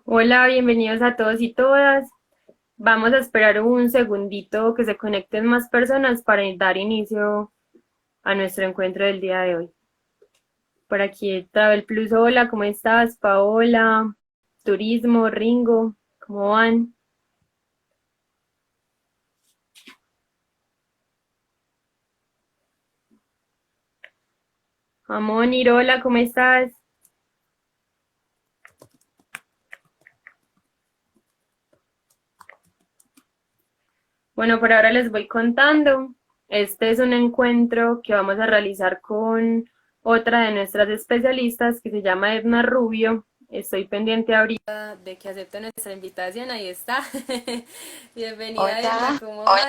Hola, bienvenidos a todos y todas. Vamos a esperar un segundito que se conecten más personas para dar inicio a nuestro encuentro del día de hoy. Por aquí Travel Plus, hola, ¿cómo estás? Paola, Turismo, Ringo, ¿cómo van? Amón, Irola, ¿cómo estás? Bueno, por ahora les voy contando. Este es un encuentro que vamos a realizar con otra de nuestras especialistas que se llama Edna Rubio. Estoy pendiente ahorita de que acepte nuestra invitación. Ahí está. Bienvenida, Edna, Hola, ¿cómo vas?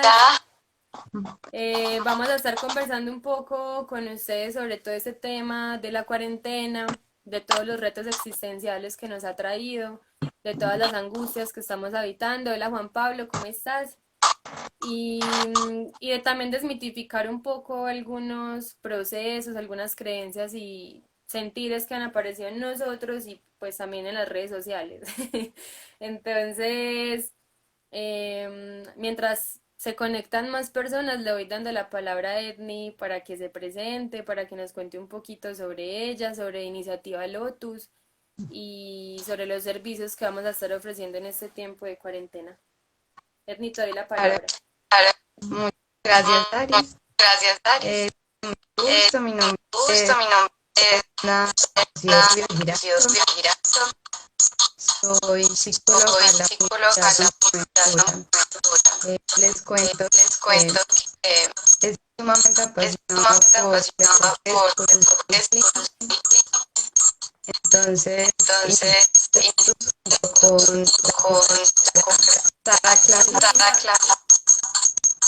Hola. Vamos a estar conversando un poco con ustedes sobre todo este tema de la cuarentena, de todos los retos existenciales que nos ha traído, de todas las angustias que estamos habitando. Hola Juan Pablo, ¿cómo estás? Y de también desmitificar un poco algunos procesos, algunas creencias y sentires que han aparecido en nosotros y pues también en las redes sociales. Entonces, mientras se conectan más personas, le voy dando la palabra a Edni para que se presente, para que nos cuente un poquito sobre ella, sobre Iniciativa Lotus y sobre los servicios que vamos a estar ofreciendo en este tiempo de cuarentena. Edni, te doy la claro, palabra. muchas gracias, Daris. Gracias, Daris. Mucho gusto, mi nombre Gusto, es mi nombre es Ana Rocío Rocío Girasol, Girasol. soy psicóloga Soy a la psicóloga Universidad de la Universidad Buenaventura. Les cuento Les que cuento que es sumamente es apasionada sumamente por apasionada deportes por con salud deportes con clínica, ciclismo. entonces Entonces, junto con la con la compañera Sara Clara. compañera Clara,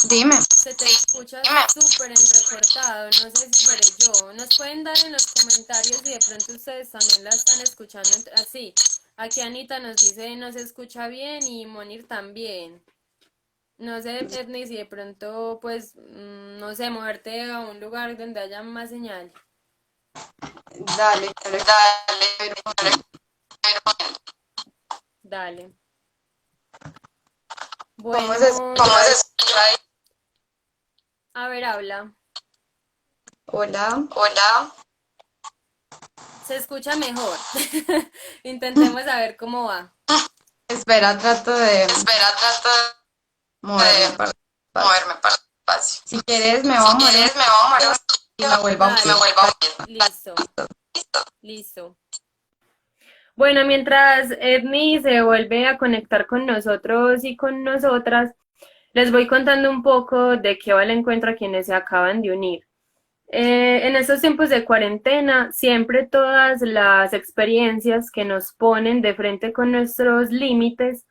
Dime, se te escucha súper entrecortado, no sé si seré yo. Nos pueden dar en los comentarios si de pronto ustedes también la están escuchando así. Aquí Anita nos dice no se escucha bien y Monir también. No sé, Edney, si de pronto, pues, no sé, moverte a un lugar donde haya más señal. dale, Dale, pero dale. ¿cómo Bueno, se ¿cómo escucha se ahí? escucha ahí? A ver, habla. Hola. Hola. Se escucha mejor. Intentemos a ver cómo va. Espera, trato de Espera, trato moverme de para el espacio. moverme para el espacio. Si quieres, me voy Si a mover un quieres, me voy a mover un poquito y me poquito vuelvo a y me mover. vuelvo a mover. Listo, listo. Bueno, mientras Edmi se vuelve a conectar con nosotros y con nosotras, les voy contando un poco de qué va el encuentro a quienes se acaban de unir. En estos tiempos de cuarentena, siempre todas las experiencias que nos ponen de frente con nuestros límites,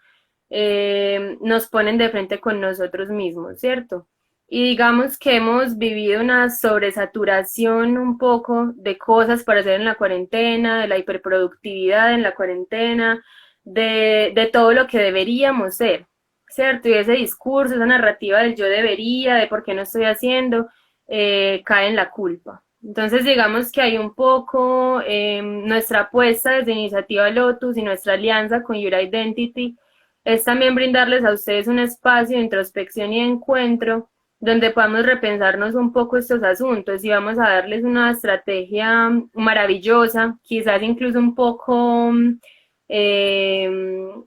nos ponen de frente con nosotros mismos, ¿cierto? Y digamos que hemos vivido una sobresaturación un poco de cosas para hacer en la cuarentena, de la hiperproductividad en la cuarentena, de todo lo que deberíamos ser, ¿cierto? Y ese discurso, esa narrativa del yo debería, de por qué no estoy haciendo, cae en la culpa. Entonces digamos que hay un poco nuestra apuesta desde Iniciativa Lotus y nuestra alianza con Your Identity es también brindarles a ustedes un espacio de introspección y de encuentro donde podamos repensarnos un poco estos asuntos y vamos a darles una estrategia maravillosa, quizás incluso un poco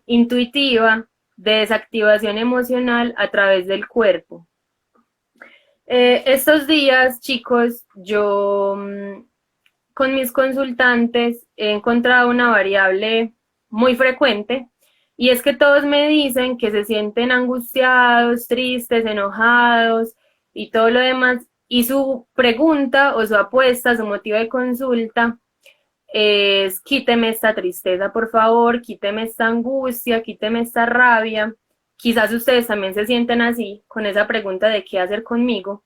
intuitiva de desactivación emocional a través del cuerpo. Estos días, chicos, yo con mis consultantes he encontrado una variable muy frecuente y es que todos me dicen que se sienten angustiados, tristes, enojados y todo lo demás. Y su pregunta o su apuesta, su motivo de consulta es quíteme esta tristeza, por favor, quíteme esta angustia, quíteme esta rabia. Quizás ustedes también se sienten así con esa pregunta de qué hacer conmigo.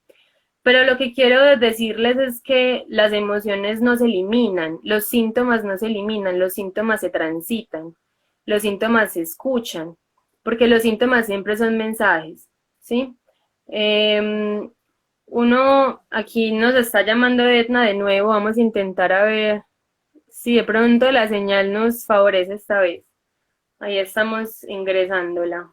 Pero lo que quiero decirles es que las emociones no se eliminan, los síntomas no se eliminan, los síntomas se transitan, los síntomas se escuchan, porque los síntomas siempre son mensajes, ¿sí? Eh, Uno aquí nos está llamando Edna de nuevo, vamos a intentar a ver si de pronto la señal nos favorece esta vez. Ahí estamos ingresándola.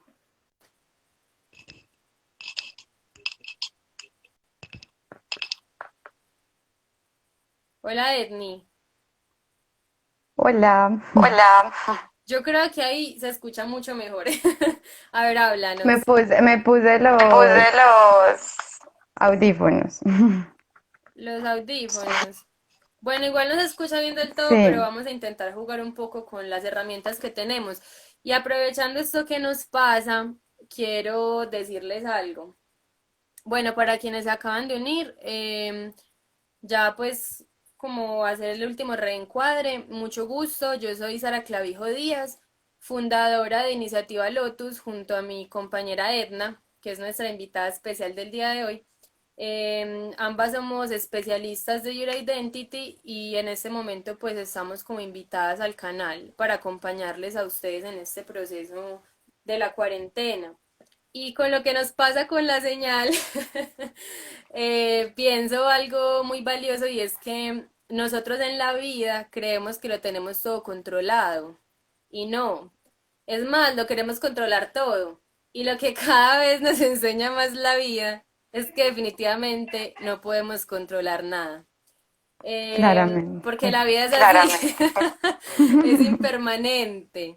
Hola, Edni. Hola, Hola. Yo creo que ahí se escucha mucho mejor. A ver, háblanos. me puse Me los puse los, audífonos. los audífonos. Bueno, igual no se escucha bien del todo, pero Sí, vamos a intentar jugar un poco con las herramientas que tenemos. Y aprovechando esto que nos pasa, quiero decirles algo. Bueno, para quienes se acaban de unir, ya pues como hacer el último reencuadre, mucho gusto, yo soy Sara Clavijo Díaz, fundadora de Iniciativa Lotus junto a mi compañera Edna, que es nuestra invitada especial del día de hoy. Ambas somos especialistas de Your Identity y en este momento pues estamos como invitadas al canal para acompañarles a ustedes en este proceso de la cuarentena. Y con lo que nos pasa con la señal, pienso algo muy valioso y es que nosotros en la vida creemos que lo tenemos todo controlado y no. Es más, lo queremos controlar todo. Y lo que cada vez nos enseña más la vida es que definitivamente no podemos controlar nada. Porque claramente. la vida es así, es impermanente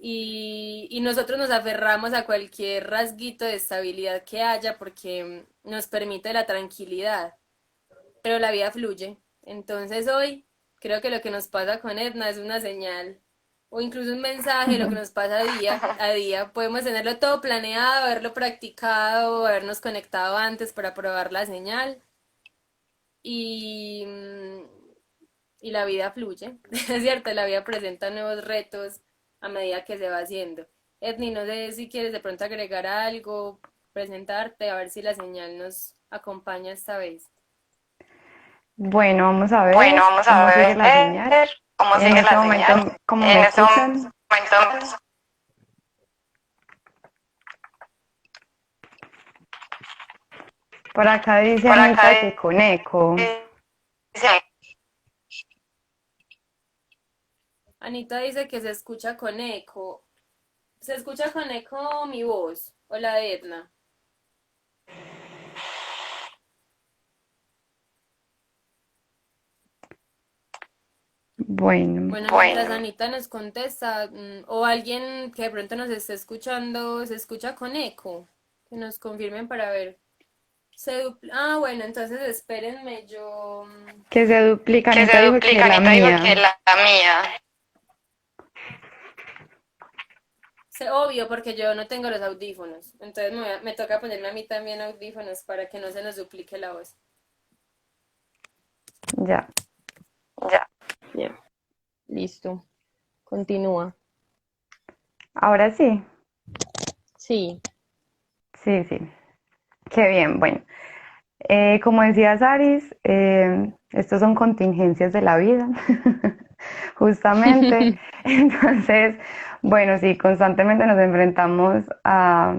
y nosotros nos aferramos a cualquier rasguito de estabilidad que haya porque nos permite la tranquilidad, pero la vida fluye. Entonces hoy creo que lo que nos pasa con Edna es una señal o incluso un mensaje de lo que nos pasa día a día. Podemos tenerlo todo planeado, haberlo practicado, habernos conectado antes para probar la señal y, y la vida fluye, es cierto, la vida presenta nuevos retos a medida que se va haciendo. Edni, no sé si quieres de pronto agregar algo, presentarte, a ver si la señal nos acompaña esta vez. Bueno, vamos a ver Bueno, vamos a cómo sigue la señal. ver cómo En sigue este la momento, señal. ¿cómo me En este escuchan? momento, Por acá dice por acá Anita que con eco. dice, Anita dice que se escucha con eco. ¿Se escucha con eco mi voz o la de Edna? Bueno, Bueno, mientras Anita nos contesta, o alguien que de pronto nos esté escuchando, se escucha con eco, que nos confirmen para ver. Bueno, entonces espérenme, yo... que se duplica. Que Anita se dijo que duplica, la Anita dijo que mía. la mía. Obvio, porque yo no tengo los audífonos, entonces me toca ponerme a mí también audífonos para que no se nos duplique la voz. Ya, Ya. Ya, listo. Continúa. ahora sí. Sí. Sí, sí. Qué bien, bueno. Como decía Saris, estos son contingencias de la vida, justamente. Entonces, bueno, sí, constantemente nos enfrentamos a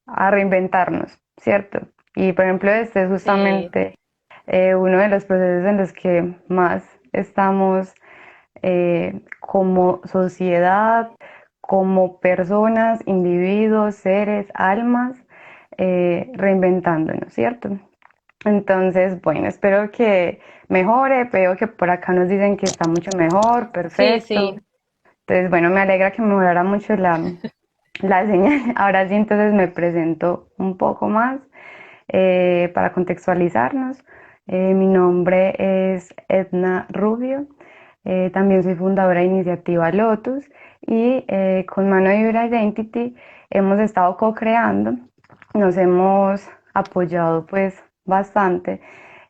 reinventarnos, ¿cierto? Y por ejemplo, este es Sí. justamente uno de los procesos en los que más estamos como sociedad, como personas, individuos, seres, almas, reinventándonos, ¿cierto? Entonces, bueno, espero que mejore. Veo que por acá nos dicen que está mucho mejor, Sí, perfecto. sí. Entonces, bueno, me alegra que mejorara mucho la señal. Ahora sí, entonces me presento un poco más para contextualizarnos. Mi nombre es Edna Rubio. También soy fundadora de Iniciativa Lotus y con Mano de Vibra Identity hemos estado co-creando. Nos hemos apoyado pues bastante.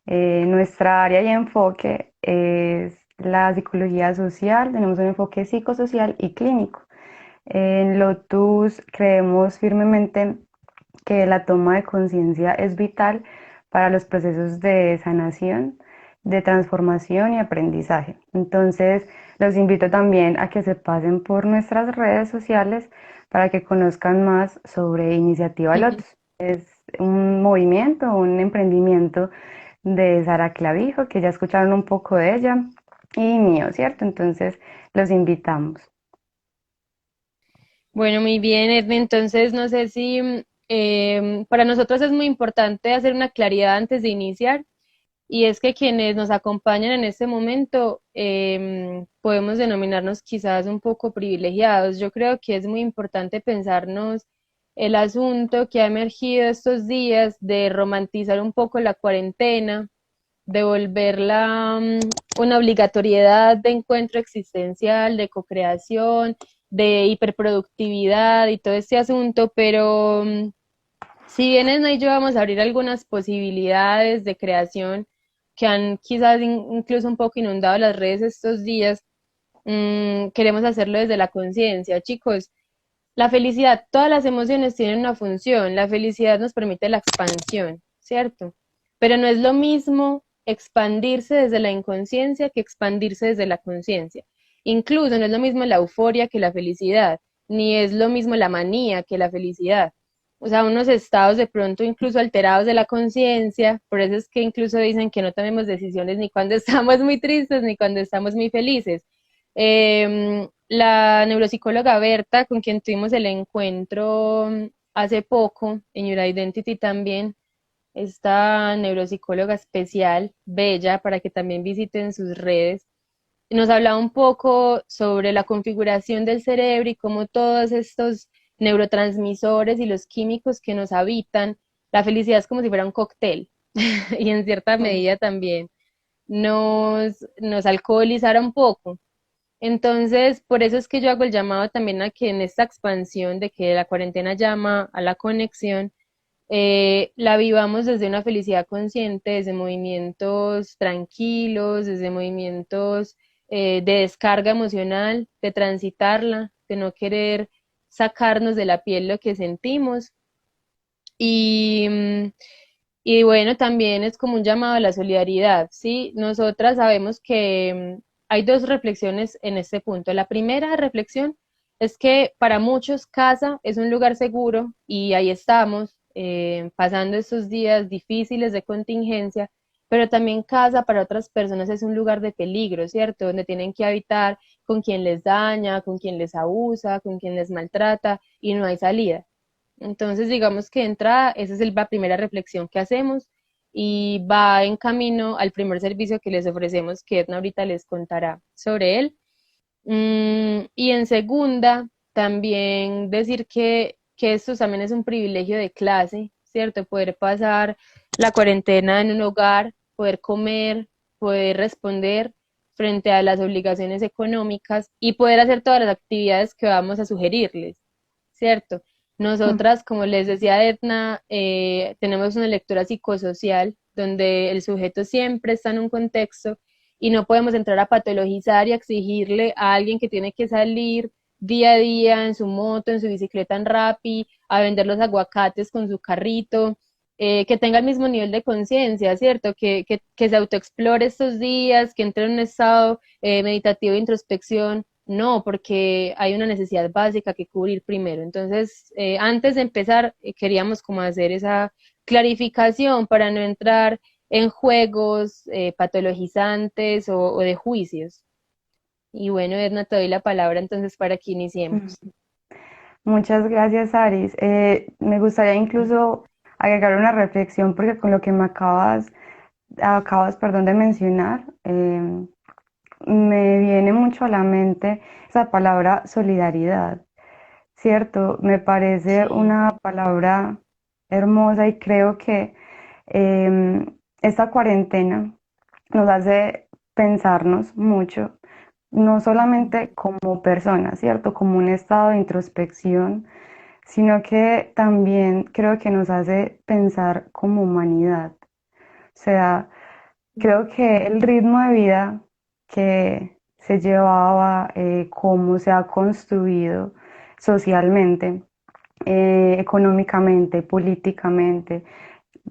Nuestra área y enfoque es la psicología social, tenemos un enfoque psicosocial y clínico. En Lotus creemos firmemente que la toma de conciencia es vital para los procesos de sanación, de transformación y aprendizaje. Entonces, los invito también a que se pasen por nuestras redes sociales para que conozcan más sobre Iniciativa Lotus. Es un movimiento, un emprendimiento de Sara Clavijo, que ya escucharon un poco de ella, y mío, ¿cierto? Entonces, los invitamos. Bueno, muy bien, Edwin. Entonces, no sé si para nosotros es muy importante hacer una claridad antes de iniciar, y es que quienes nos acompañan en este momento podemos denominarnos quizás un poco privilegiados. Yo creo que es muy importante pensarnos el asunto que ha emergido estos días de romantizar un poco la cuarentena, de volverla una obligatoriedad de encuentro existencial, de co-creación, de hiperproductividad y todo este asunto, pero si bien en ello vamos a abrir algunas posibilidades de creación que han quizás incluso un poco inundado las redes estos días, queremos hacerlo desde la conciencia, chicos. La felicidad, todas las emociones tienen una función. La felicidad nos permite la expansión, ¿cierto? Pero no es lo mismo expandirse desde la inconsciencia que expandirse desde la conciencia. Incluso no es lo mismo la euforia que la felicidad, ni es lo mismo la manía que la felicidad. O sea, unos estados de pronto incluso alterados de la conciencia, por eso es que incluso dicen que no tomemos decisiones ni cuando estamos muy tristes ni cuando estamos muy felices. La neuropsicóloga Berta, con quien tuvimos el encuentro hace poco en Your Identity también, esta neuropsicóloga especial, bella, para que también visiten sus redes, nos hablaba un poco sobre la configuración del cerebro y cómo todos estos neurotransmisores y los químicos que nos habitan, la felicidad es como si fuera un cóctel y en cierta Mm. medida también nos alcoholizara un poco. Entonces, por eso es que yo hago el llamado también a que en esta expansión de que la cuarentena llama a la conexión, la vivamos desde una felicidad consciente, desde movimientos tranquilos, desde movimientos de descarga emocional, de transitarla, de no querer sacarnos de la piel lo que sentimos. Y, y bueno, también es como un llamado a la solidaridad, ¿sí? Nosotras sabemos que hay dos reflexiones en este punto. La primera reflexión es que para muchos casa es un lugar seguro y ahí estamos pasando estos días difíciles de contingencia, pero también casa para otras personas es un lugar de peligro, ¿cierto? Donde tienen que habitar con quien les daña, con quien les abusa, con quien les maltrata y no hay salida. Entonces, digamos que entra, esa es la primera reflexión que hacemos y va en camino al primer servicio que les ofrecemos, que Edna ahorita les contará sobre él. Y en segunda, también decir que esto también es un privilegio de clase, ¿cierto? Poder pasar la cuarentena en un hogar, poder comer, poder responder frente a las obligaciones económicas y poder hacer todas las actividades que vamos a sugerirles, ¿cierto? Mm. Nosotras, como les decía Edna, tenemos una lectura psicosocial donde el sujeto siempre está en un contexto y no podemos entrar a patologizar y a exigirle a alguien que tiene que salir día a día en su moto, en su bicicleta en Rappi, a vender los aguacates con su carrito, que tenga el mismo nivel de conciencia, ¿cierto? Que se autoexplore estos días, que entre en un estado meditativo de introspección. No, porque hay una necesidad básica que cubrir primero. Entonces, antes de empezar, queríamos como hacer esa clarificación para no entrar en juegos patologizantes o de juicios. Y bueno, Edna, te doy la palabra entonces para que Mm. iniciemos. Muchas gracias, Aris. Me gustaría incluso agregar una reflexión porque con lo que acabas, perdón, de mencionar, me viene mucho a la mente esa palabra solidaridad, ¿cierto? Me parece Sí, una palabra hermosa y creo que esta cuarentena nos hace pensarnos mucho, no solamente como personas, ¿cierto? Como un estado de introspección, sino que también creo que nos hace pensar como humanidad. O sea, creo que el ritmo de vida que se llevaba, cómo se ha construido socialmente, económicamente, políticamente,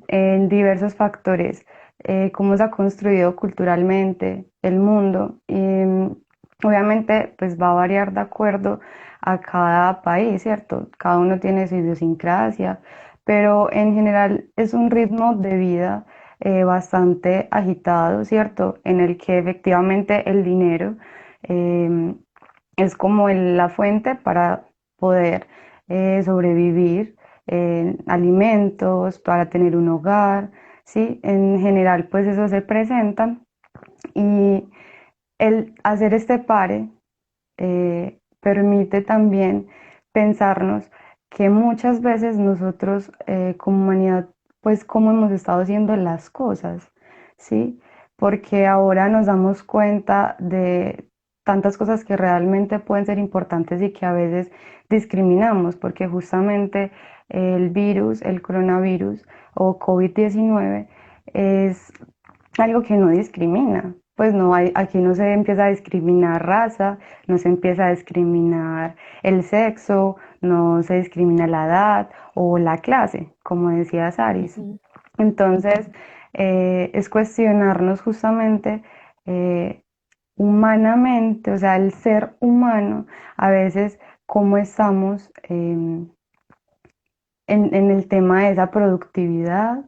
en diversos factores, cómo se ha construido culturalmente el mundo y obviamente pues va a variar de acuerdo a cada país, ¿cierto? Cada uno tiene su idiosincrasia, pero en general es un ritmo de vida bastante agitado, ¿cierto? En el que efectivamente el dinero eh, es como la fuente para poder sobrevivir, alimentos, para tener un hogar, ¿sí? En general, pues eso se presenta y el hacer este pare permite también pensarnos que muchas veces nosotros como humanidad, pues cómo hemos estado haciendo las cosas, ¿sí? Porque ahora nos damos cuenta de tantas cosas que realmente pueden ser importantes y que a veces discriminamos, porque justamente el virus, el coronavirus o COVID-19 es algo que no discrimina. Pues no hay, aquí no se empieza a discriminar raza, no se empieza a discriminar el sexo, no se discrimina la edad o la clase, como decía Saris. Ujú. Entonces, es cuestionarnos justamente eh, humanamente, o sea, el ser humano, a veces cómo estamos en el tema de esa productividad,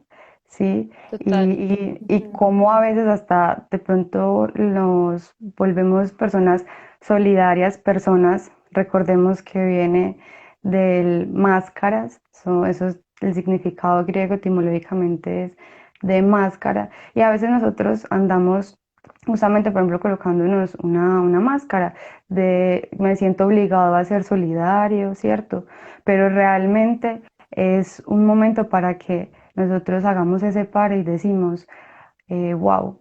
¿sí? Total. Y Ujú. cómo a veces hasta de pronto nos volvemos personas solidarias, personas, recordemos que viene del máscaras, eso es el significado griego etimológicamente es de máscara, y a veces nosotros andamos justamente, por ejemplo, colocándonos una máscara de me siento obligado a ser solidario, ¿cierto? Pero realmente es un momento para que nosotros hagamos ese pare y decimos, wow,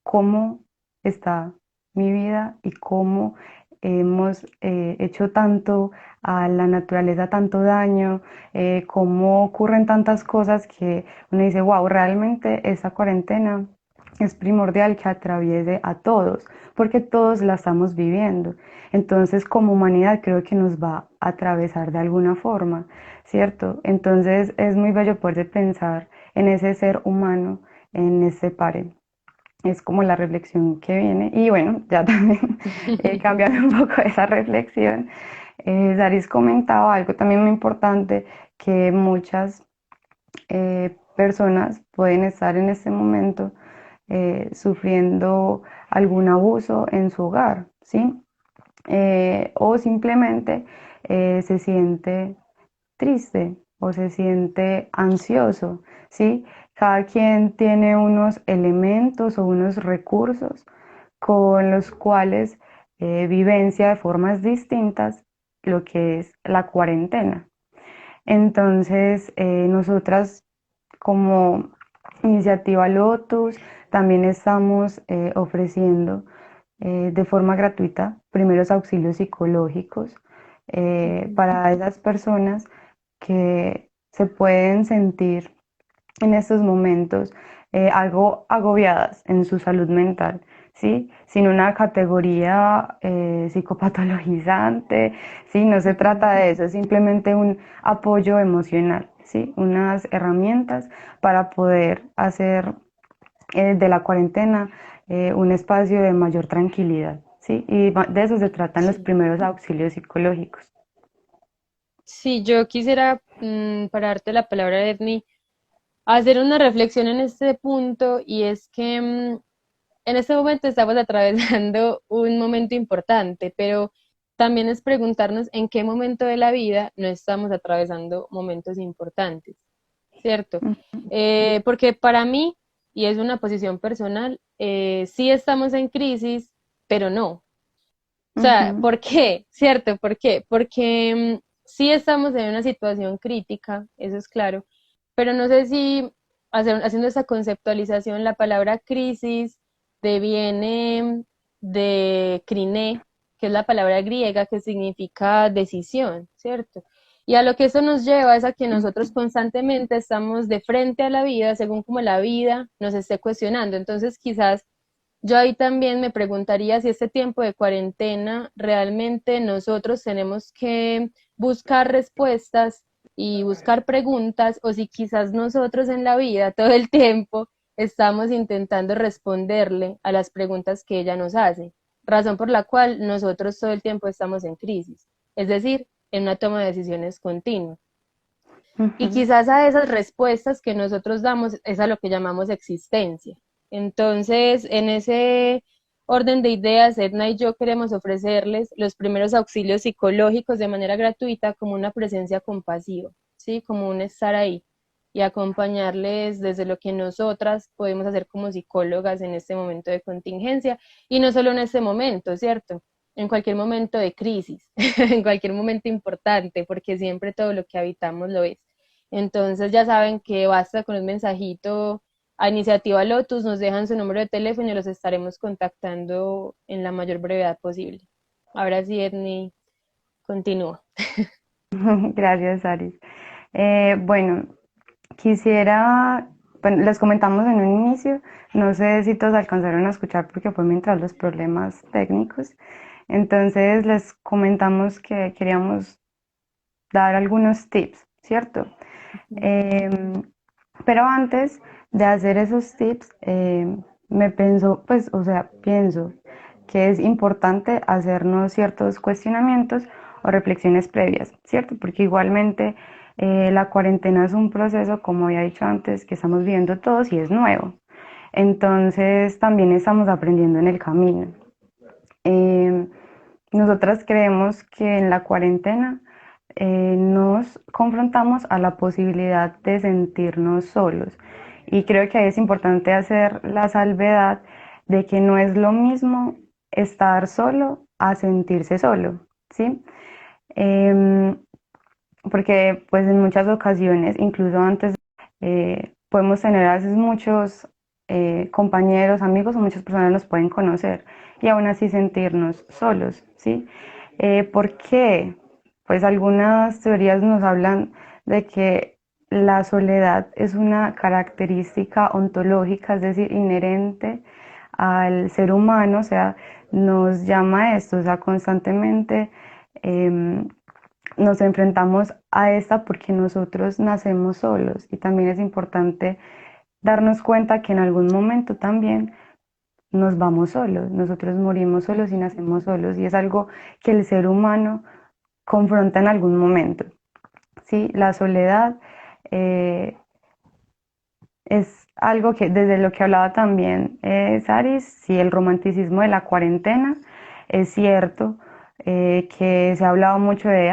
cómo está mi vida y cómo hemos hecho tanto a la naturaleza, tanto daño, cómo ocurren tantas cosas que uno dice, wow, realmente esta cuarentena es primordial que atraviese a todos, porque todos la estamos viviendo. Entonces, como humanidad, creo que nos va a atravesar de alguna forma, ¿cierto? Entonces, es muy bello poder pensar en ese ser humano, en ese pare. Es como la reflexión que viene. Y bueno, ya también cambiando un poco esa reflexión, Daris comentaba algo también muy importante, que muchas personas pueden estar en este momento sufriendo algún abuso en su hogar, ¿sí? O simplemente se siente triste o se siente ansioso, ¿sí? Cada quien tiene unos elementos o unos recursos con los cuales vivencia de formas distintas lo que es la cuarentena. Entonces, nosotras como iniciativa Lotus también estamos ofreciendo de forma gratuita primeros auxilios psicológicos Ujú. para esas personas que se pueden sentir en estos momentos algo agobiadas en su salud mental, ¿sí? Sin una categoría psicopatologizante, ¿sí? No se Ujú. trata de eso, es simplemente un apoyo emocional, ¿sí? Unas herramientas para poder hacer de la cuarentena un espacio de mayor tranquilidad, ¿sí? Y de eso se tratan los Sí. primeros auxilios psicológicos. Sí, yo quisiera, para darte la palabra, Edny, hacer una reflexión en este punto y es que en este momento estamos atravesando un momento importante, pero también es preguntarnos en qué momento de la vida no estamos atravesando momentos importantes, ¿cierto? Porque para mí, y es una posición personal, sí estamos en crisis, pero no. O sea, Ujú, ¿por qué? ¿Cierto? ¿Por qué? Porque sí estamos en una situación crítica, eso es claro, pero no sé si haciendo esa conceptualización, la palabra crisis deviene de crine, que es la palabra griega que significa decisión, ¿cierto? Y a lo que eso nos lleva es a que nosotros ujú, constantemente estamos de frente a la vida según como la vida nos esté cuestionando. Entonces, quizás yo ahí también me preguntaría si este tiempo de cuarentena realmente nosotros tenemos que buscar respuestas y buscar preguntas o si quizás nosotros en la vida todo el tiempo estamos intentando responderle a las preguntas que ella nos hace, razón por la cual nosotros todo el tiempo estamos en crisis, es decir, en una toma de decisiones continua. Y ujú. quizás a esas respuestas que nosotros damos es a lo que llamamos existencia. Entonces, en ese orden de ideas, Edna y yo queremos ofrecerles los primeros auxilios psicológicos de manera gratuita como una presencia compasiva, ¿sí? Como un estar ahí y acompañarles desde lo que nosotras podemos hacer como psicólogas en este momento de contingencia y no solo en este momento, ¿cierto? En cualquier momento de crisis, en cualquier momento importante, porque siempre todo lo que habitamos lo es. Entonces ya saben que basta con un mensajito a Iniciativa Lotus, nos dejan su número de teléfono y los estaremos contactando en la mayor brevedad posible. Ahora sí, Edney, continúa. Gracias, Aris. Bueno, quisiera, bueno, les comentamos en un inicio, no sé si todos alcanzaron a escuchar porque fue mientras los problemas técnicos. Entonces les comentamos que queríamos dar algunos tips, ¿cierto? Em, pero antes de hacer esos tips, me pienso, pues, o sea, pienso que es importante hacernos ciertos cuestionamientos o reflexiones previas, ¿cierto? Porque igualmente la cuarentena es un proceso, como había dicho antes, que estamos viviendo todos y es nuevo. Entonces también estamos aprendiendo en el camino. Em, Nosotras creemos que en la cuarentena nos confrontamos a la posibilidad de sentirnos solos. Y creo que ahí es importante hacer la salvedad de que no es lo mismo estar solo a sentirse solo, ¿sí? Em, Porque pues en muchas ocasiones, incluso antes, podemos tener a veces muchos compañeros, amigos o muchas personas nos pueden conocer y aún así sentirnos solos, ¿sí? ¿Por qué? Pues algunas teorías nos hablan de que la soledad es una característica ontológica, es decir, inherente al ser humano, o sea, nos llama a esto, o sea, constantemente nos enfrentamos a esta porque nosotros nacemos solos y también es importante darnos cuenta que en algún momento también nos vamos solos, nosotros morimos solos y nacemos solos y es algo que el ser humano confronta en algún momento. ¿Sí? La soledad es algo que desde lo que hablaba también Saris, sí, el romanticismo de la cuarentena, es cierto que se ha hablado mucho de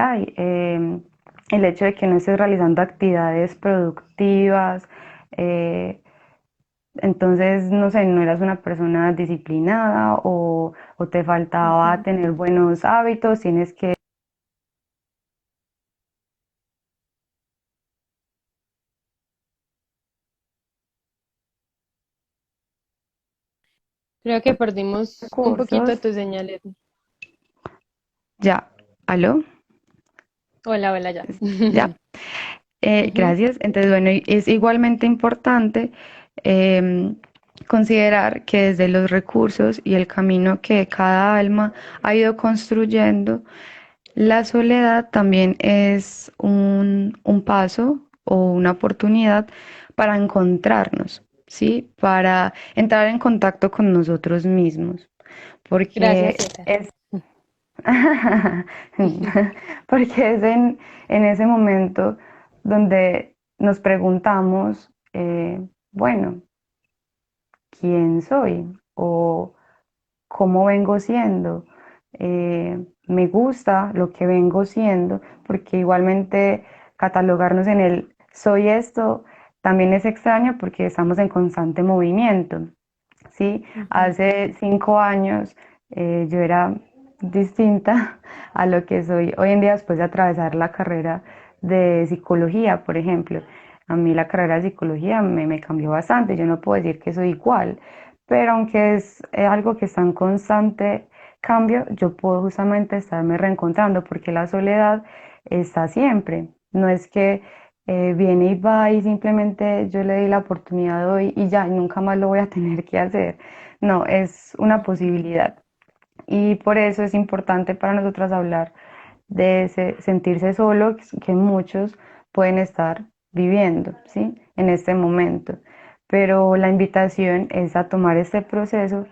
el hecho de que no estés realizando actividades productivas, eh, entonces, no sé, no eras una persona disciplinada o te faltaba tener buenos hábitos, tienes que... Creo que perdimos un poquito recursos. tu señal, Edney. Ya, ¿aló? Hola, hola, ya. Ya. Ujú. Gracias. Entonces, bueno, es igualmente importante em, considerar que desde los recursos y el camino que cada alma ha ido construyendo, la soledad también es un paso o una oportunidad para encontrarnos, ¿sí? Para entrar en contacto con nosotros mismos, porque Gracias, Zeta. es porque es en ese momento donde nos preguntamos, bueno, ¿quién soy? ¿O cómo vengo siendo? Me gusta lo que vengo siendo, porque igualmente catalogarnos en el soy esto también es extraño porque estamos en constante movimiento. ¿Sí? Ujú. Hace 5 años yo era distinta a lo que soy hoy en día después de atravesar la carrera de psicología, por ejemplo. A mí la carrera de psicología me cambió bastante, yo no puedo decir que soy igual, pero aunque es algo que está en constante cambio, yo puedo justamente estarme reencontrando porque la soledad está siempre. No es que viene y va y simplemente yo le di la oportunidad hoy y ya, y nunca más lo voy a tener que hacer. No, es una posibilidad. Y por eso es importante para nosotras hablar de ese sentirse solo que muchos pueden estar viviendo, ¿sí? En este momento. Pero la invitación es a tomar este proceso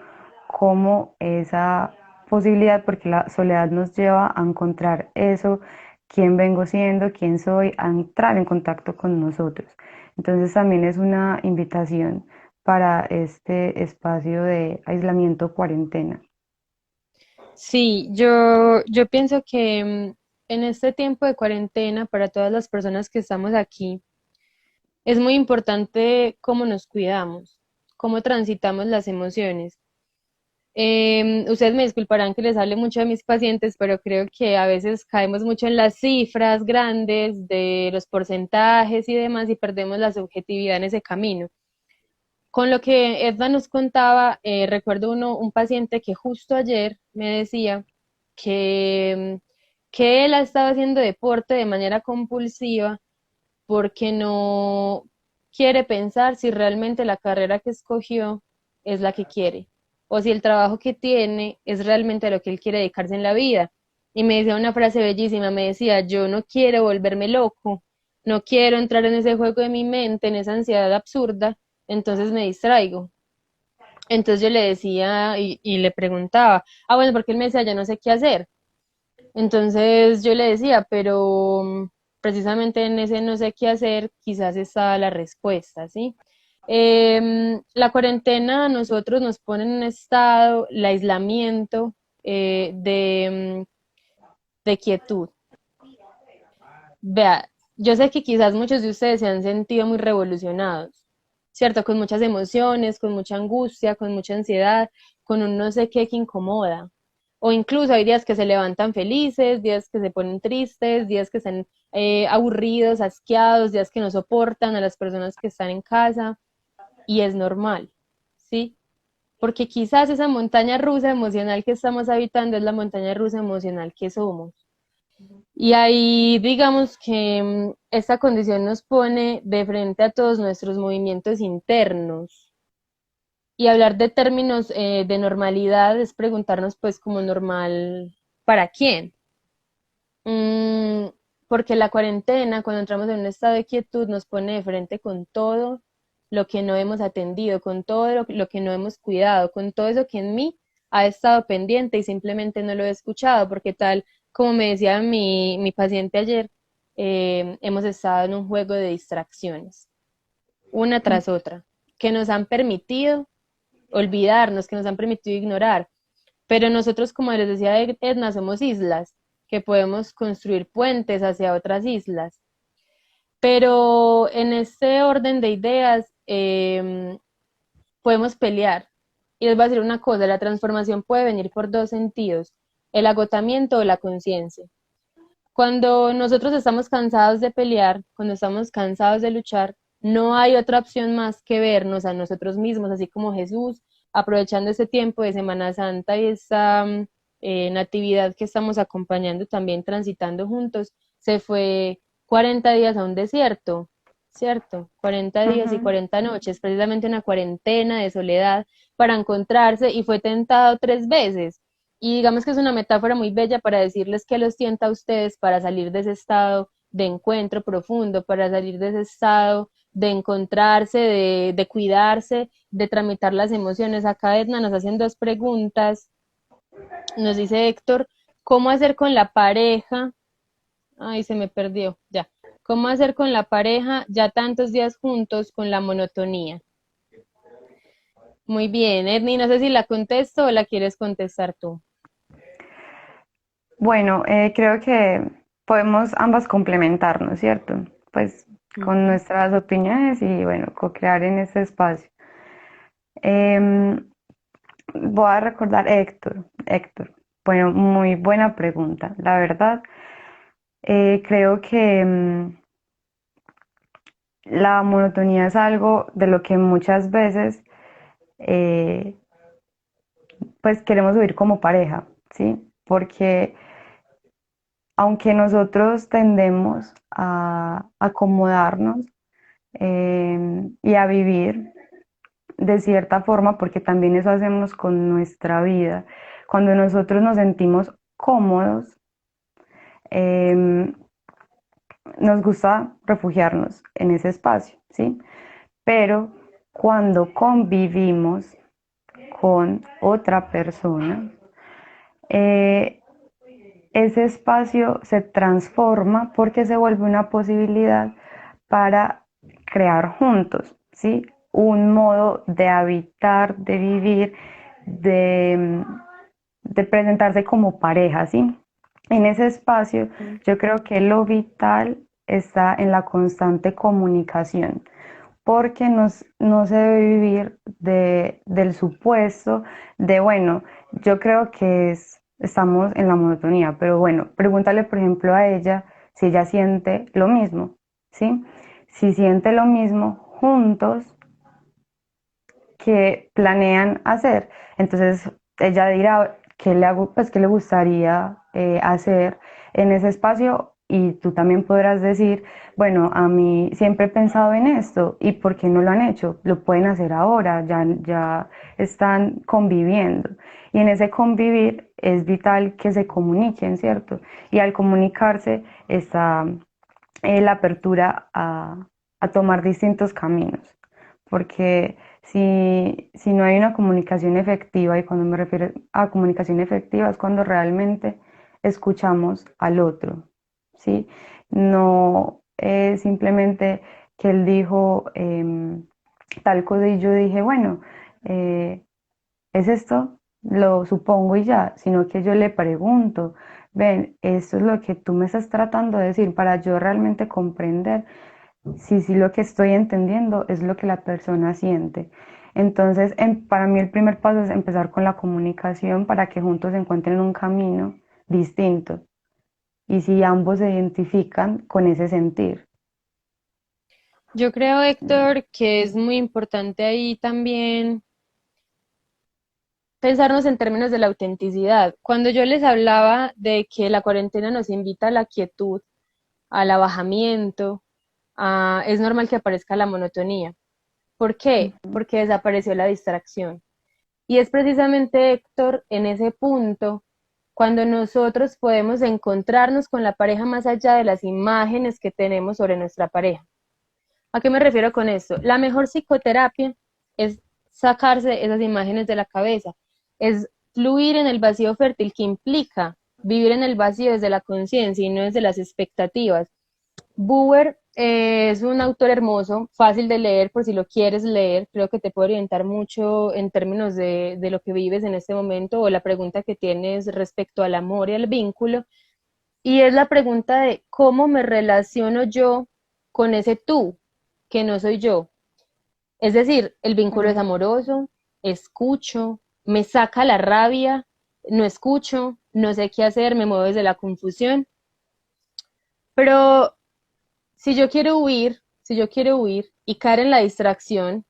como esa posibilidad, porque la soledad nos lleva a encontrar eso, quién vengo siendo, quién soy, a entrar en contacto con nosotros. Entonces también es una invitación para este espacio de aislamiento cuarentena? Sí, yo pienso que en este tiempo de cuarentena, para todas las personas que estamos aquí, es muy importante cómo nos cuidamos, cómo transitamos las emociones. Ustedes me disculparán que les hable mucho de mis pacientes, pero creo que a veces caemos mucho en las cifras grandes de los porcentajes y demás y perdemos la subjetividad en ese camino. Con lo que Edna nos contaba, recuerdo un paciente que justo ayer me decía que, que él ha estado haciendo deporte de manera compulsiva porque no quiere pensar si realmente la carrera que escogió es la que quiere o si el trabajo que tiene es realmente a lo que él quiere dedicarse en la vida. Y me decía una frase bellísima, me decía, yo no quiero volverme loco, no quiero entrar en ese juego de mi mente, en esa ansiedad absurda, entonces me distraigo. Entonces yo le decía y le preguntaba, bueno, porque él me decía, ya no sé qué hacer. Entonces yo le decía, pero precisamente en ese no sé qué hacer, quizás está la respuesta, ¿sí? La cuarentena a nosotros nos pone en un estado, el aislamiento de quietud. Vea, yo sé que quizás muchos de ustedes se han sentido muy revolucionados, ¿cierto? Con muchas emociones, con mucha angustia, con mucha ansiedad, con un no sé qué que incomoda. O incluso hay días que se levantan felices, días que se ponen tristes, días que están aburridos, asqueados, días que no soportan a las personas que están en casa, y es normal, ¿sí? Porque quizás esa montaña rusa emocional que estamos habitando es la montaña rusa emocional que somos. Y ahí digamos que esta condición nos pone de frente a todos nuestros movimientos internos. Y hablar de términos de normalidad es preguntarnos pues como normal, ¿para quién? Mm, porque la cuarentena, cuando entramos en un estado de quietud, nos pone de frente con todo lo que no hemos atendido, con todo lo que no hemos cuidado, con todo eso que en mí ha estado pendiente y simplemente no lo he escuchado, porque tal como me decía mi paciente ayer, hemos estado en un juego de distracciones, una tras otra, que nos han permitido olvidarnos, que nos han permitido ignorar. Pero nosotros, como les decía Edna, somos islas, que podemos construir puentes hacia otras islas. Pero en este orden de ideas podemos pelear. Y les voy a decir una cosa, la transformación puede venir por dos sentidos, el agotamiento o la conciencia. Cuando nosotros estamos cansados de pelear, cuando estamos cansados de luchar, no hay otra opción más que vernos a nosotros mismos, así como Jesús, aprovechando ese tiempo de Semana Santa y esa natividad que estamos acompañando también, transitando juntos, se fue 40 días a un desierto, ¿cierto? 40 días y Ujú. 40 noches, precisamente una cuarentena de soledad para encontrarse y fue tentado 3 veces. Y digamos que es una metáfora muy bella para decirles que los tienta a ustedes para salir de ese estado de encuentro profundo, para salir de ese estado de encontrarse, de cuidarse, de tramitar las emociones. Acá Edna nos hacen dos preguntas. Nos dice Héctor, ¿cómo hacer con la pareja? Ay, se me perdió, ya. ¿Cómo hacer con la pareja ya tantos días juntos con la monotonía? Muy bien, Edni, no sé si la contesto o la quieres contestar tú. Bueno, creo que podemos ambas complementarnos, ¿cierto? Pues con Ujú. nuestras opiniones y bueno, co-crear en este espacio. Em, Voy a recordar Héctor. Bueno, muy buena pregunta. La verdad, creo que la monotonía es algo de lo que muchas veces eh, pues queremos vivir como pareja, ¿sí? Porque aunque nosotros tendemos a acomodarnos y a vivir de cierta forma, porque también eso hacemos con nuestra vida, cuando nosotros nos sentimos cómodos, eh, nos gusta refugiarnos en ese espacio, ¿sí? Pero cuando convivimos con otra persona, eh, ese espacio se transforma porque se vuelve una posibilidad para crear juntos, ¿sí? un modo de habitar, de vivir, de, de presentarse como pareja, ¿sí? En ese espacio yo creo que lo vital está en la constante comunicación, porque no se debe vivir del supuesto de, bueno, yo creo que estamos en la monotonía, pero bueno, pregúntale por ejemplo a ella si ella siente lo mismo, ¿sí? Si siente lo mismo juntos, que planean hacer. Entonces ella dirá qué le hago, pues qué le gustaría hacer en ese espacio y tú también podrás decir, bueno, a mí siempre he pensado en esto y ¿por qué no lo han hecho? Lo pueden hacer ahora, ya están conviviendo. Y en ese convivir es vital que se comuniquen, ¿cierto? Y al comunicarse está la apertura a tomar distintos caminos, porque si no hay una comunicación efectiva, y cuando me refiero a comunicación efectiva es cuando realmente escuchamos al otro, ¿sí? No es simplemente que él dijo tal cosa y yo dije, bueno, eh, ¿es esto? Lo supongo y ya, sino que yo le pregunto, ven, esto es lo que tú me estás tratando de decir para yo realmente comprender si lo que estoy entendiendo es lo que la persona siente. Entonces, para mí el primer paso es empezar con la comunicación para que juntos encuentren un camino distinto y si ambos se identifican con ese sentir. Yo creo, Héctor, que es muy importante ahí también pensarnos en términos de la autenticidad. Cuando yo les hablaba de que la cuarentena nos invita a la quietud, al abajamiento, es normal que aparezca la monotonía. ¿Por qué? Ujú. Porque desapareció la distracción. Y es precisamente, Héctor, en ese punto, cuando nosotros podemos encontrarnos con la pareja más allá de las imágenes que tenemos sobre nuestra pareja. ¿A qué me refiero con esto? La mejor psicoterapia es sacarse esas imágenes de la cabeza, es fluir en el vacío fértil que implica vivir en el vacío desde la conciencia y no desde las expectativas. Buber es un autor hermoso, fácil de leer por si lo quieres leer, creo que te puede orientar mucho en términos de lo que vives en este momento o la pregunta que tienes respecto al amor y al vínculo. Y es la pregunta de cómo me relaciono yo con ese tú, que no soy yo. Es decir, el vínculo es Mm. amoroso, escucho, me saca la rabia, no escucho, no sé qué hacer, me muevo desde la confusión. Pero si yo quiero huir y caer en la distracción,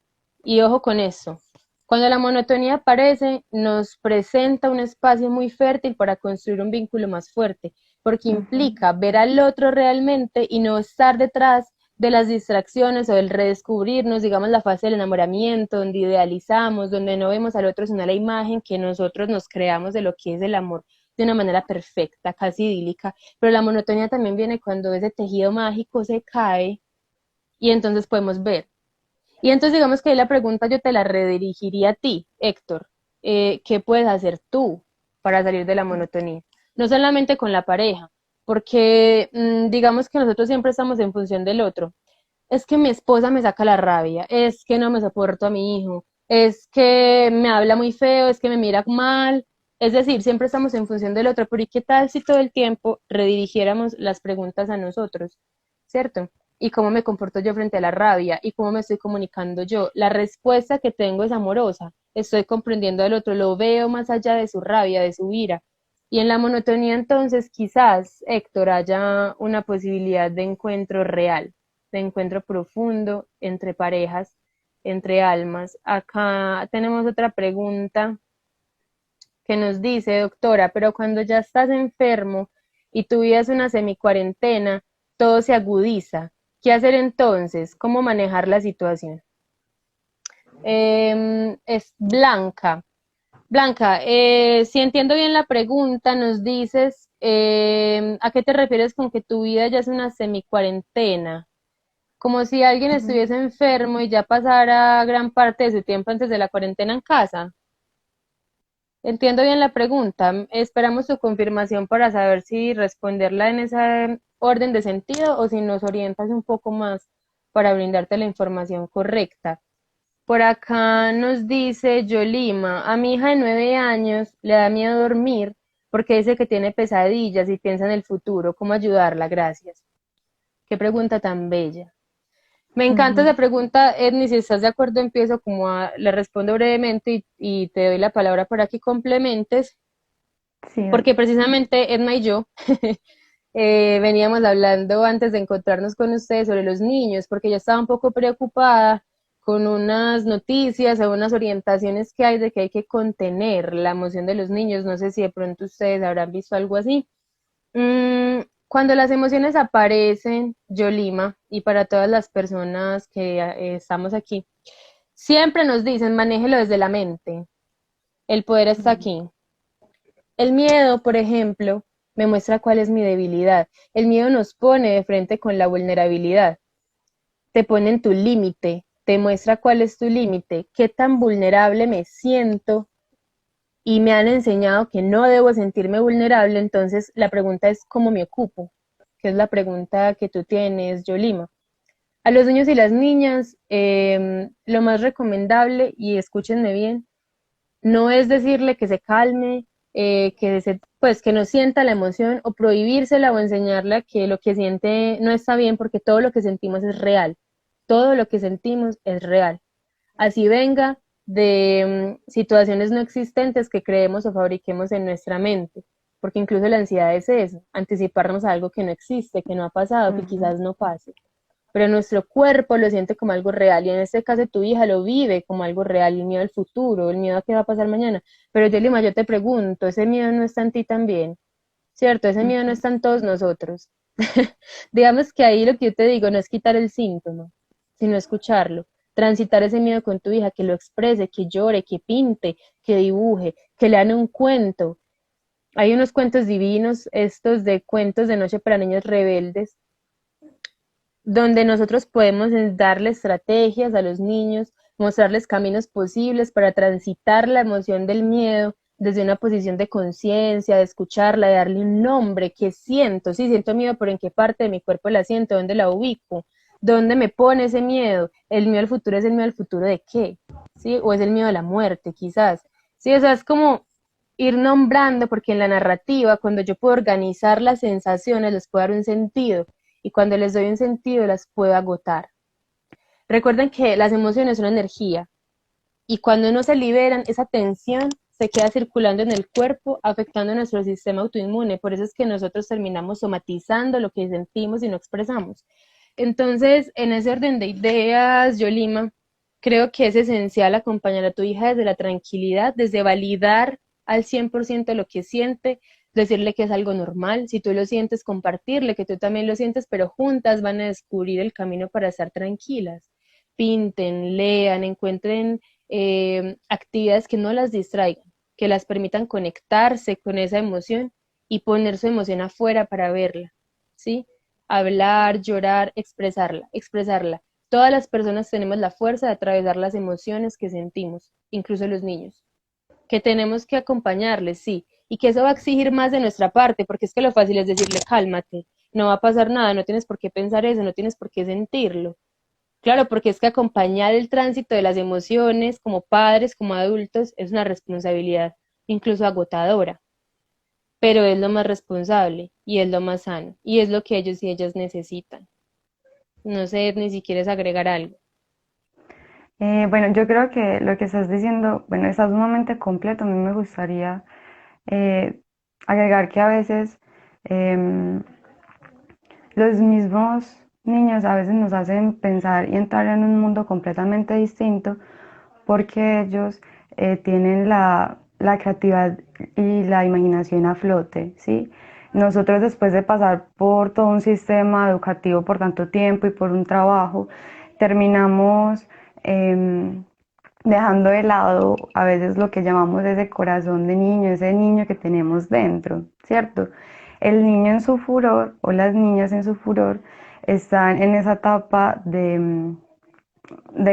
y ojo con eso, cuando la monotonía aparece, nos presenta un espacio muy fértil para construir un vínculo más fuerte, porque Ujú. implica ver al otro realmente y no estar detrás de las distracciones o del redescubrirnos, digamos, la fase del enamoramiento, donde idealizamos, donde no vemos al otro sino la imagen que nosotros nos creamos de lo que es el amor de una manera perfecta, casi idílica, pero la monotonía también viene cuando ese tejido mágico se cae y entonces podemos ver. Y entonces digamos que ahí la pregunta yo te la redirigiría a ti, Héctor. ¿Qué puedes hacer tú para salir de la monotonía? No solamente con la pareja, porque digamos que nosotros siempre estamos en función del otro. Es que mi esposa me saca la rabia, es que no me soporto a mi hijo, es que me habla muy feo, es que me mira mal. Es decir, siempre estamos en función del otro, pero ¿y qué tal si todo el tiempo redirigiéramos las preguntas a nosotros? ¿Cierto? ¿Y cómo me comporto yo frente a la rabia? ¿Y cómo me estoy comunicando yo? La respuesta que tengo es amorosa, estoy comprendiendo al otro, lo veo más allá de su rabia, de su ira. Y en la monotonía entonces quizás, Héctor, haya una posibilidad de encuentro real, de encuentro profundo entre parejas, entre almas. Acá tenemos otra pregunta que nos dice, doctora, pero cuando ya estás enfermo y tu vida es una semicuarentena, todo se agudiza. ¿Qué hacer entonces? ¿Cómo manejar la situación? Es Blanca. Blanca, si entiendo bien la pregunta, nos dices, ¿a qué te refieres con que tu vida ya es una semicuarentena? Como si alguien Ujú. estuviese enfermo y ya pasara gran parte de su tiempo antes de la cuarentena en casa. Entiendo bien la pregunta. Esperamos su confirmación para saber si responderla en ese orden de sentido o si nos orientas un poco más para brindarte la información correcta. Por acá nos dice Yolima, a mi hija de 9 años le da miedo dormir porque dice que tiene pesadillas y piensa en el futuro. ¿Cómo ayudarla? Gracias. Qué pregunta tan bella. Me encanta esa Ujú. pregunta, Edny. Si estás de acuerdo, empiezo le respondo brevemente y te doy la palabra para que complementes, Sí, porque precisamente Edna y yo veníamos hablando antes de encontrarnos con ustedes sobre los niños, porque yo estaba un poco preocupada con unas noticias o unas orientaciones que hay de que hay que contener la emoción de los niños. No sé si de pronto ustedes habrán visto algo así. Cuando las emociones aparecen, Yolima, y para todas las personas que estamos aquí, siempre nos dicen, manéjelo desde la mente. El poder está mm, aquí. El miedo, por ejemplo, me muestra cuál es mi debilidad. El miedo nos pone de frente con la vulnerabilidad. Te pone en tu límite, te muestra cuál es tu límite, qué tan vulnerable me siento y me han enseñado que no debo sentirme vulnerable, entonces la pregunta es ¿cómo me ocupo? Que es la pregunta que tú tienes, Yolima. A los niños y las niñas, lo más recomendable, y escúchenme bien, no es decirle que se calme, pues que no sienta la emoción o prohibírsela o enseñarle que lo que siente no está bien porque todo lo que sentimos es real. Todo lo que sentimos es real. Así venga de situaciones no existentes que creemos o fabriquemos en nuestra mente. Porque incluso la ansiedad es eso, anticiparnos a algo que no existe, que no ha pasado, que ujú. quizás no pase, pero nuestro cuerpo lo siente como algo real y en este caso tu hija lo vive como algo real, el miedo al futuro, el miedo a qué va a pasar mañana. Pero Yelima, yo te pregunto, ese miedo no está en ti también, ¿cierto? Ese miedo no Ujú. está en todos nosotros. Digamos que ahí lo que yo te digo no es quitar el síntoma, sino escucharlo, transitar ese miedo con tu hija, que lo exprese, que llore, que pinte, que dibuje, que lean un cuento. Hay unos cuentos divinos, estos de cuentos de noche para niños rebeldes, donde nosotros podemos darle estrategias a los niños, mostrarles caminos posibles para transitar la emoción del miedo desde una posición de conciencia, de escucharla, de darle un nombre, ¿qué siento? Sí, siento miedo, pero ¿en qué parte de mi cuerpo la siento? ¿Dónde la ubico? ¿Dónde me pone ese miedo? ¿El miedo al futuro es el miedo al futuro de qué? ¿Sí? ¿O es el miedo a la muerte, quizás? Sí, o sea, es como ir nombrando, porque en la narrativa, cuando yo puedo organizar las sensaciones, les puedo dar un sentido y cuando les doy un sentido las puedo agotar. Recuerden que las emociones son energía y cuando no se liberan, esa tensión se queda circulando en el cuerpo, afectando nuestro sistema autoinmune. Por eso es que nosotros terminamos somatizando lo que sentimos y no expresamos. Entonces, en ese orden de ideas, Yolima, creo que es esencial acompañar a tu hija desde la tranquilidad, desde validar al 100% lo que siente, decirle que es algo normal, si tú lo sientes, compartirle que tú también lo sientes, pero juntas van a descubrir el camino para estar tranquilas. Pinten, lean, encuentren actividades que no las distraigan, que las permitan conectarse con esa emoción y poner su emoción afuera para verla, ¿sí? Hablar, llorar, expresarla, expresarla. Todas las personas tenemos la fuerza de atravesar las emociones que sentimos, incluso los niños, que tenemos que acompañarles, sí, y que eso va a exigir más de nuestra parte, porque es que lo fácil es decirle, cálmate, no va a pasar nada, no tienes por qué pensar eso, no tienes por qué sentirlo. Claro, porque es que acompañar el tránsito de las emociones como padres, como adultos, es una responsabilidad, incluso agotadora, pero es lo más responsable y es lo más sano y es lo que ellos y ellas necesitan. No sé ni si quieres agregar algo. Bueno, yo creo que lo que estás diciendo, bueno, está sumamente completo. A mí me gustaría eh, agregar que a veces em, los mismos niños a veces nos hacen pensar y entrar en un mundo completamente distinto porque ellos tienen la creatividad y la imaginación a flote, ¿sí? Nosotros después de pasar por todo un sistema educativo por tanto tiempo y por un trabajo, terminamos dejando de lado a veces lo que llamamos ese corazón de niño, ese niño que tenemos dentro, ¿cierto? El niño en su furor o las niñas en su furor están en esa etapa de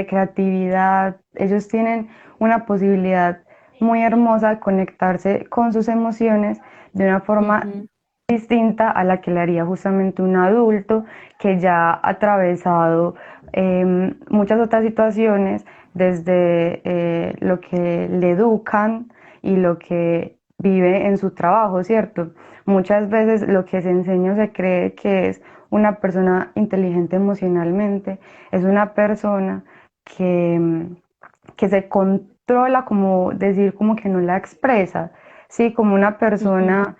creatividad, ellos tienen una posibilidad muy hermosa de conectarse con sus emociones de una forma Ujú. distinta a la que le haría justamente un adulto que ya ha atravesado muchas otras situaciones, desde lo que le educan y lo que vive en su trabajo, ¿cierto? Muchas veces lo que se enseña o se cree que es una persona inteligente emocionalmente, es una persona que se controla, como decir, como que no la expresa, ¿sí? Como una Ujú, persona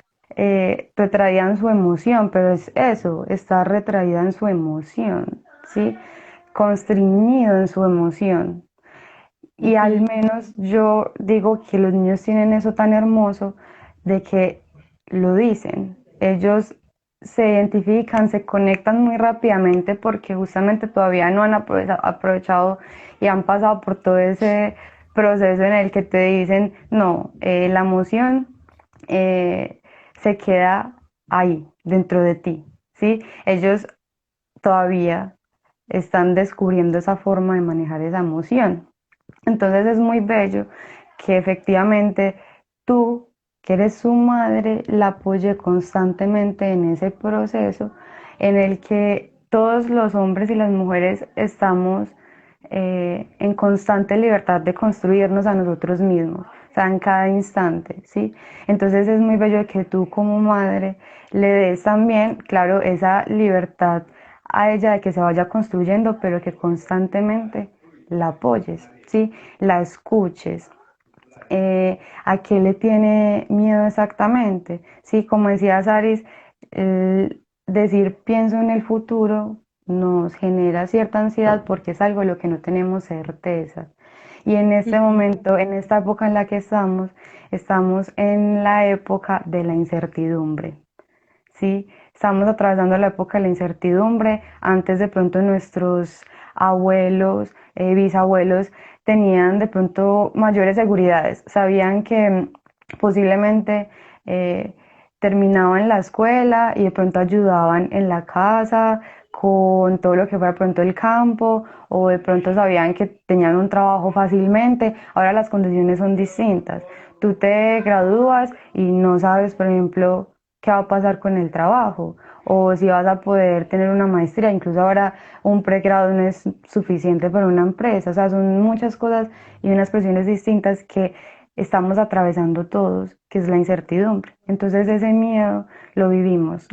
retraída en su emoción, pero es eso, está retraída en su emoción, ¿sí? Constreñido en su emoción. Y al ujú, menos yo digo que los niños tienen eso tan hermoso de que lo dicen. Ellos se identifican, se conectan muy rápidamente porque justamente todavía no han aprovechado y han pasado por todo ese proceso en el que te dicen, no, la emoción se queda ahí, dentro de ti, ¿sí? Ellos todavía están descubriendo esa forma de manejar esa emoción. Entonces es muy bello que efectivamente tú, que eres su madre, la apoye constantemente en ese proceso en el que todos los hombres y las mujeres estamos en constante libertad de construirnos a nosotros mismos, o sea, en cada instante, ¿sí? Entonces es muy bello que tú como madre le des también, claro, esa libertad a ella de que se vaya construyendo, pero que constantemente la apoyes, ¿sí? La escuches. ¿A qué le tiene miedo exactamente? Sí, como decía Saris, decir pienso en el futuro nos genera cierta ansiedad porque es algo de lo que no tenemos certeza. Y en este ujú. momento, en esta época en la que estamos en la época de la incertidumbre. ¿Sí? Estamos atravesando la época de la incertidumbre. Antes de pronto nuestros abuelos, bisabuelos tenían de pronto mayores seguridades. Sabían que posiblemente eh, terminaban la escuela y de pronto ayudaban en la casa con todo lo que fuera de pronto el campo, o de pronto sabían que tenían un trabajo fácilmente. Ahora las condiciones son distintas. Tú te gradúas y no sabes, por ejemplo, qué va a pasar con el trabajo o si vas a poder tener una maestría. Incluso ahora un pregrado no es suficiente para una empresa. O sea, son muchas cosas y unas presiones distintas que estamos atravesando todos, que es la incertidumbre. Entonces ese miedo lo vivimos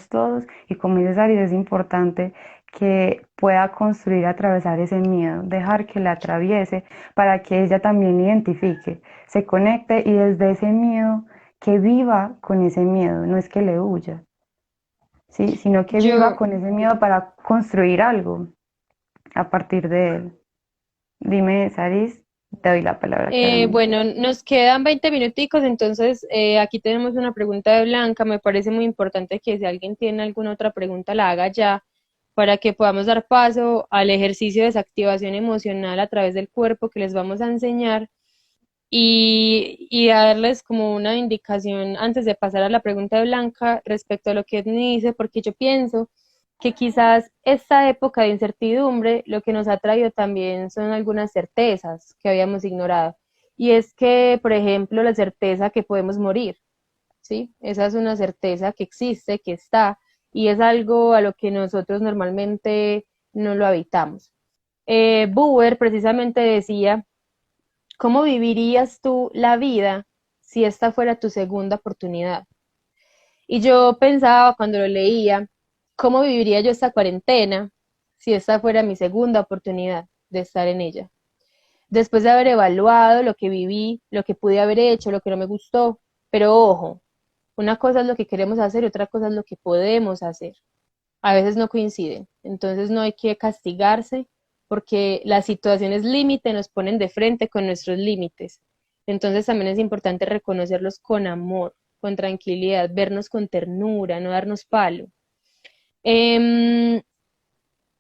todos, y como dice Sari, es importante que pueda construir, atravesar ese miedo, dejar que la atraviese para que ella también identifique, se conecte y desde ese miedo que viva con ese miedo, no es que le huya, ¿sí? Sino que viva Yo, con ese miedo para construir algo a partir de él. Dime, Saris, te doy la palabra claramente. bueno, nos quedan 20 minuticos, entonces aquí tenemos una pregunta de Blanca. Me parece muy importante que si alguien tiene alguna otra pregunta la haga ya para que podamos dar paso al ejercicio de desactivación emocional a través del cuerpo que les vamos a enseñar y darles como una indicación antes de pasar a la pregunta de Blanca respecto a lo que Edney dice, porque yo pienso que quizás esta época de incertidumbre lo que nos ha traído también son algunas certezas que habíamos ignorado. Y es que, por ejemplo, la certeza que podemos morir, ¿sí? Esa es una certeza que existe, que está, y es algo a lo que nosotros normalmente no lo habitamos. Buber precisamente decía, ¿cómo vivirías tú la vida si esta fuera tu segunda oportunidad? Y yo pensaba cuando lo leía, ¿cómo viviría yo esta cuarentena si esta fuera mi segunda oportunidad de estar en ella? Después de haber evaluado lo que viví, lo que pude haber hecho, lo que no me gustó, pero ojo, una cosa es lo que queremos hacer y otra cosa es lo que podemos hacer. A veces no coinciden, entonces no hay que castigarse porque las situaciones límite nos ponen de frente con nuestros límites. Entonces también es importante reconocerlos con amor, con tranquilidad, vernos con ternura, no darnos palo. Eh,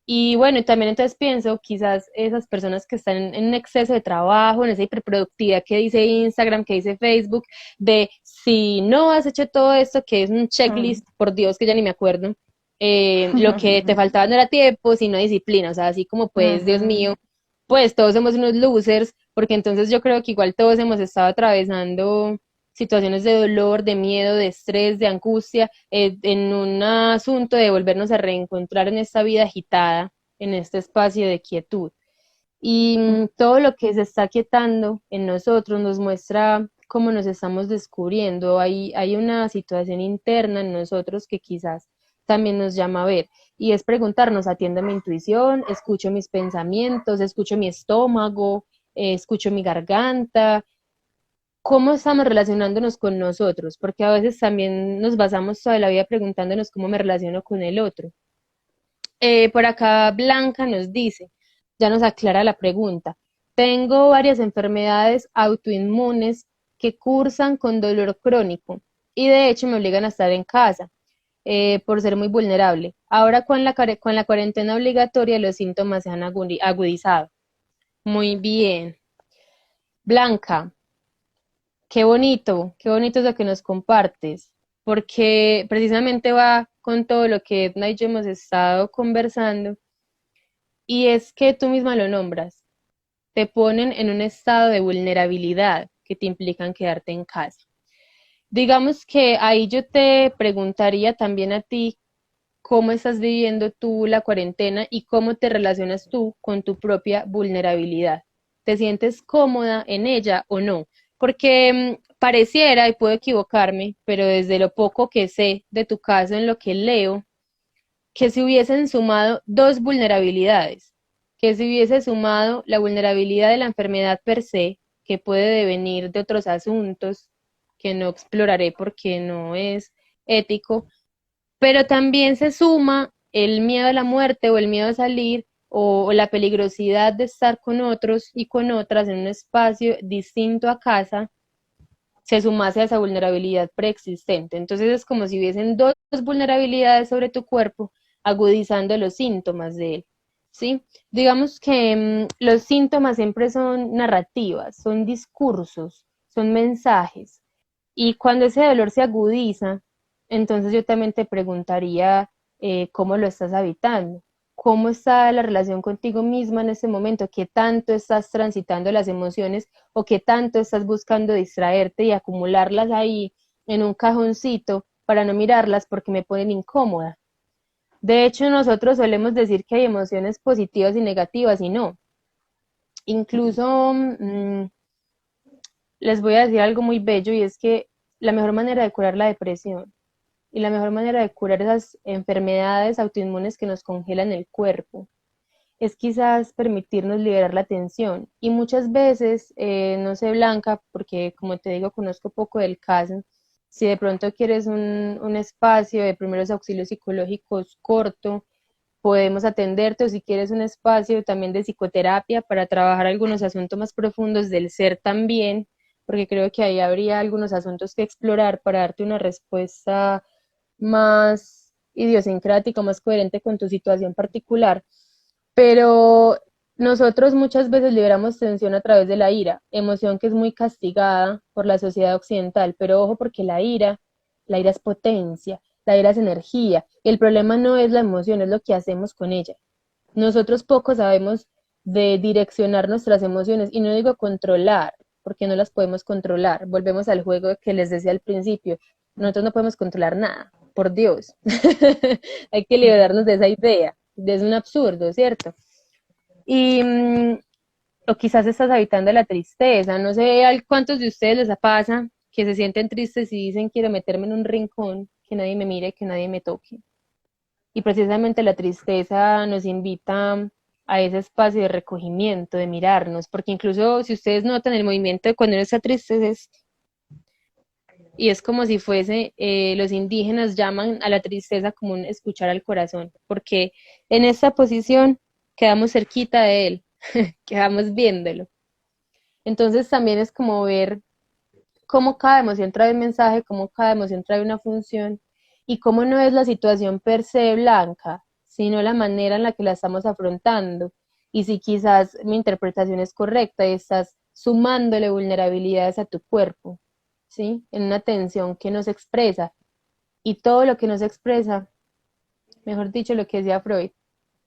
y bueno, también entonces pienso, quizás esas personas que están en exceso de trabajo, en esa hiperproductividad que dice Instagram, que dice Facebook, de si no has hecho todo esto, que es un Mm. checklist, por Dios que ya ni me acuerdo, lo que te faltaba no era tiempo, sino disciplina, o sea, así como pues, Dios Ujú. mío, pues todos somos unos losers, porque entonces yo creo que igual todos hemos estado atravesando situaciones de dolor, de miedo, de estrés, de angustia, en un asunto de volvernos a reencontrar en esta vida agitada. en este espacio de quietud. Y todo lo que se está quietando en nosotros nos muestra cómo nos estamos descubriendo. Hay una situación interna en nosotros que quizás también nos llama a ver. Y es preguntarnos, atiendo mi intuición, escucho mis pensamientos, escucho mi estómago, escucho mi garganta, cómo estamos relacionándonos con nosotros, porque a veces también nos basamos toda la vida preguntándonos cómo me relaciono con el otro. Por acá Blanca nos dice, ya nos aclara la pregunta. Tengo varias enfermedades autoinmunes que cursan con dolor crónico y de hecho me obligan a estar en casa por ser muy vulnerable. Ahora con la cuarentena obligatoria los síntomas se han agudizado. Muy bien. Blanca, qué bonito es lo que nos compartes, porque precisamente va con todo lo que Edna y yo hemos estado conversando. Y es que tú misma lo nombras, te ponen en un estado de vulnerabilidad que te implican quedarte en casa. Digamos que ahí yo te preguntaría también a ti cómo estás viviendo tú la cuarentena y cómo te relacionas tú con tu propia vulnerabilidad. ¿Te sientes cómoda en ella o no? Porque pareciera, y puedo equivocarme, pero desde lo poco que sé de tu caso en lo que leo, que se hubiesen sumado dos vulnerabilidades, que se hubiese sumado la vulnerabilidad de la enfermedad per se, que puede devenir de otros asuntos que no exploraré porque no es ético, pero también se suma el miedo a la muerte o el miedo a salir o la peligrosidad de estar con otros y con otras en un espacio distinto a casa, se sumase a esa vulnerabilidad preexistente. Entonces es como si hubiesen dos vulnerabilidades sobre tu cuerpo agudizando los síntomas de él. ¿Sí? Digamos que los síntomas siempre son narrativas, son discursos, son mensajes. Y cuando ese dolor se agudiza, entonces yo también te preguntaría cómo lo estás habitando, cómo está la relación contigo misma en ese momento, qué tanto estás transitando las emociones o qué tanto estás buscando distraerte y acumularlas ahí en un cajoncito para no mirarlas porque me ponen incómoda. De hecho, nosotros solemos decir que hay emociones positivas y negativas y no. Incluso les voy a decir algo muy bello y es que la mejor manera de curar la depresión y la mejor manera de curar esas enfermedades autoinmunes que nos congelan el cuerpo es quizás permitirnos liberar la tensión. Y muchas veces, no sé, Blanca, porque como te digo, conozco poco del caso, si de pronto quieres un espacio de primeros auxilios psicológicos corto, podemos atenderte, o si quieres un espacio también de psicoterapia para trabajar algunos asuntos más profundos del ser también, porque creo que ahí habría algunos asuntos que explorar para darte una respuesta más idiosincrática, más coherente con tu situación particular. Pero nosotros muchas veces liberamos tensión a través de la ira, emoción que es muy castigada por la sociedad occidental, pero ojo porque la ira es potencia, la ira es energía, y el problema no es la emoción, es lo que hacemos con ella. Nosotros poco sabemos de direccionar nuestras emociones, y no digo controlar, porque no las podemos controlar. Volvemos al juego que les decía al principio, nosotros no podemos controlar nada, por Dios. Hay que liberarnos de esa idea, es un absurdo, ¿cierto? Y o quizás estás habitando la tristeza, no sé a cuántos de ustedes les pasa que se sienten tristes y dicen quiero meterme en un rincón, que nadie me mire, que nadie me toque. Y precisamente la tristeza nos invita a ese espacio de recogimiento, de mirarnos, porque incluso si ustedes notan el movimiento de cuando uno está triste y es como si fuese, los indígenas llaman a la tristeza como un escuchar al corazón, porque en esta posición quedamos cerquita de él, quedamos viéndolo. Entonces también es como ver cómo cada emoción trae un mensaje, cómo cada emoción trae una función y cómo no es la situación per se blanca, sino la manera en la que la estamos afrontando. Y si quizás mi interpretación es correcta y estás sumándole vulnerabilidades a tu cuerpo, ¿sí? En una tensión que no se expresa. Y todo lo que no se expresa, mejor dicho, lo que decía Freud,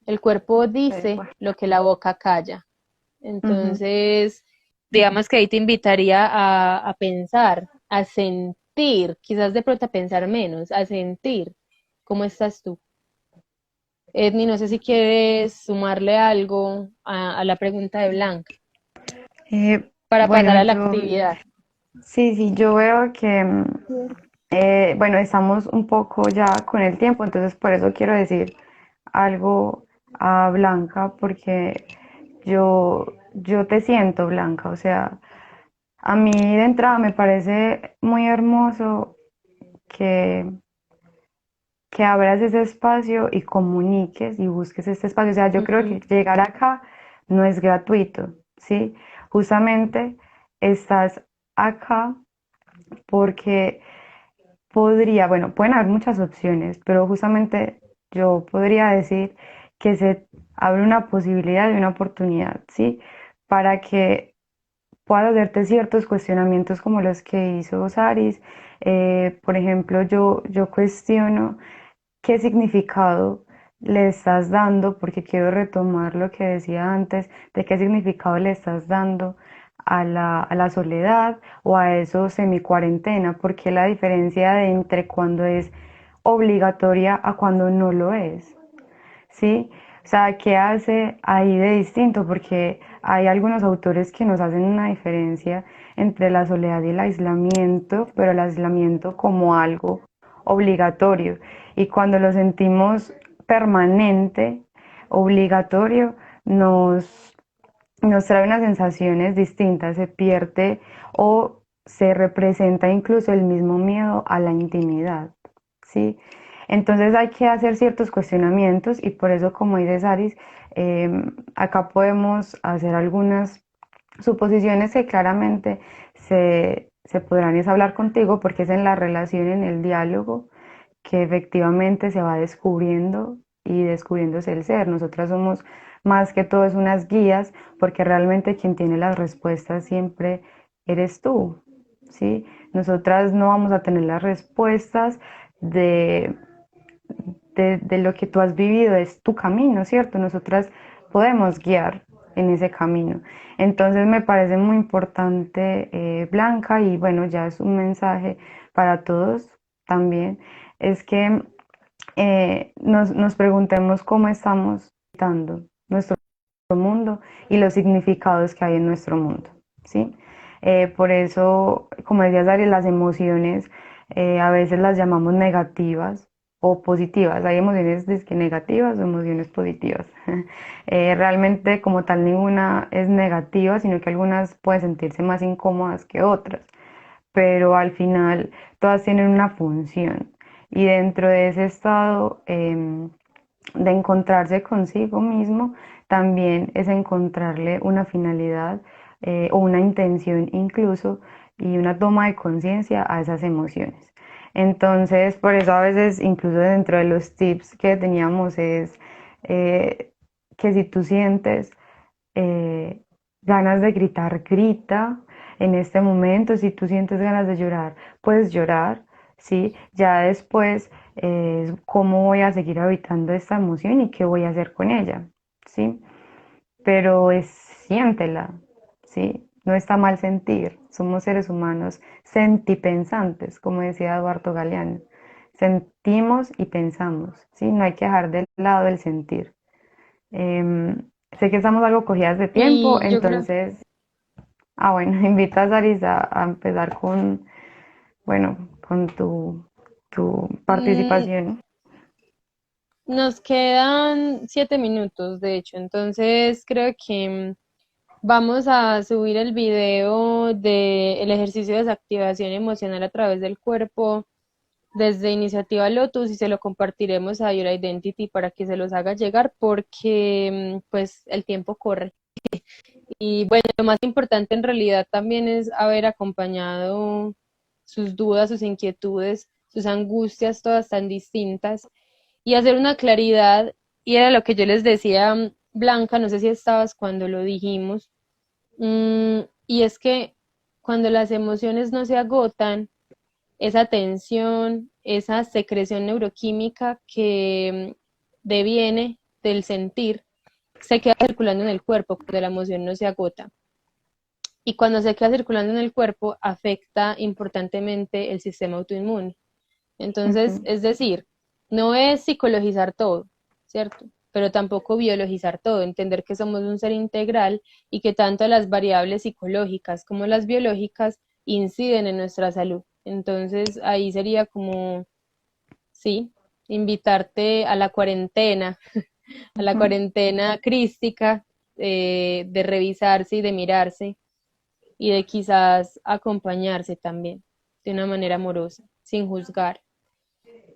el cuerpo dice lo que la boca calla. Ujú. Entonces, digamos que ahí te invitaría a pensar, a sentir, quizás de pronto a pensar menos, a sentir cómo estás tú. Edny, no sé si quieres sumarle algo a la pregunta de Blanca para pasar Bueno, a la actividad. sí, yo veo que, bueno, estamos un poco ya con el tiempo, entonces por eso quiero decir algo a Blanca, porque yo te siento, Blanca, o sea, a mí de entrada me parece muy hermoso que, que abras ese espacio y comuniques y busques este espacio. O sea, yo creo que Ujú, llegar acá no es gratuito, ¿sí? Justamente estás acá porque bueno, pueden haber muchas opciones, pero justamente yo podría decir que se abre una posibilidad y una oportunidad, ¿sí? Para que puedas hacerte ciertos cuestionamientos como los que hizo Saris. Por ejemplo, yo cuestiono qué significado le estás dando, porque quiero retomar lo que decía antes, de qué significado le estás dando a la soledad o a eso semi-cuarentena, porque la diferencia de entre cuando es obligatoria a cuando no lo es. ¿Sí? O sea, ¿qué hace ahí de distinto? Porque hay algunos autores que nos hacen una diferencia entre la soledad y el aislamiento, pero el aislamiento como algo obligatorio. Y cuando lo sentimos permanente, obligatorio, nos trae unas sensaciones distintas, se pierde o se representa incluso el mismo miedo a la intimidad, ¿sí? Entonces hay que hacer ciertos cuestionamientos y por eso, como dice Saris, acá podemos hacer algunas suposiciones que claramente se podrán es hablar contigo porque es en la relación, en el diálogo, que efectivamente se va descubriendo y descubriéndose el ser. Nosotras somos más que todo es unas guías porque realmente quien tiene las respuestas siempre eres tú, ¿sí? Nosotras no vamos a tener las respuestas de, de lo que tú has vivido, es tu camino, ¿cierto? Nosotras podemos guiar en ese camino. Entonces me parece muy importante, Blanca, y bueno, ya es un mensaje para todos también, es que nos preguntemos cómo estamos habitando nuestro mundo y los significados que hay en nuestro mundo, ¿sí? Por eso, como decía Dari, las emociones a veces las llamamos negativas o positivas. Hay emociones que negativas o emociones positivas. Realmente como tal ninguna es negativa, sino que algunas pueden sentirse más incómodas que otras, pero al final todas tienen una función y dentro de ese estado de encontrarse consigo mismo, también es encontrarle una finalidad o una intención incluso y una toma de conciencia a esas emociones. Entonces, por eso a veces, incluso dentro de los tips que teníamos es eh, que si tú sientes eh, ganas de gritar, grita en este momento. Si tú sientes ganas de llorar, puedes llorar, ¿sí? Ya después, cómo voy a seguir habitando esta emoción y qué voy a hacer con ella, ¿sí? Pero siéntela, ¿sí? No está mal sentir, somos seres humanos sentipensantes, como decía Eduardo Galeano. Sentimos y pensamos, ¿sí? No hay que dejar de lado el sentir. Sé que estamos algo cogidas de tiempo, Y yo creo, entonces, bueno, invito a Saris a empezar con, bueno, con tu mm, participación. nos quedan 7 minutos, de hecho, entonces creo que vamos a subir el video del ejercicio de desactivación emocional a través del cuerpo desde Iniciativa Lotus y se lo compartiremos a Your Identity para que se los haga llegar porque pues el tiempo corre. Y bueno, lo más importante en realidad también es haber acompañado sus dudas, sus inquietudes, sus angustias, todas tan distintas, y hacer una claridad. Y era lo que yo les decía, Blanca, no sé si estabas cuando lo dijimos, y es que cuando las emociones no se agotan, esa tensión, esa secreción neuroquímica que deviene del sentir, se queda circulando en el cuerpo cuando la emoción no se agota. Y cuando se queda circulando en el cuerpo, afecta importantemente el sistema autoinmune. Entonces, Ujú, es decir, no es psicologizar todo, ¿cierto? Pero tampoco biologizar todo, entender que somos un ser integral y que tanto las variables psicológicas como las biológicas inciden en nuestra salud. Entonces ahí sería como, sí, invitarte a la Ujú. cuarentena crística, de revisarse y de mirarse y de quizás acompañarse también de una manera amorosa, sin juzgar.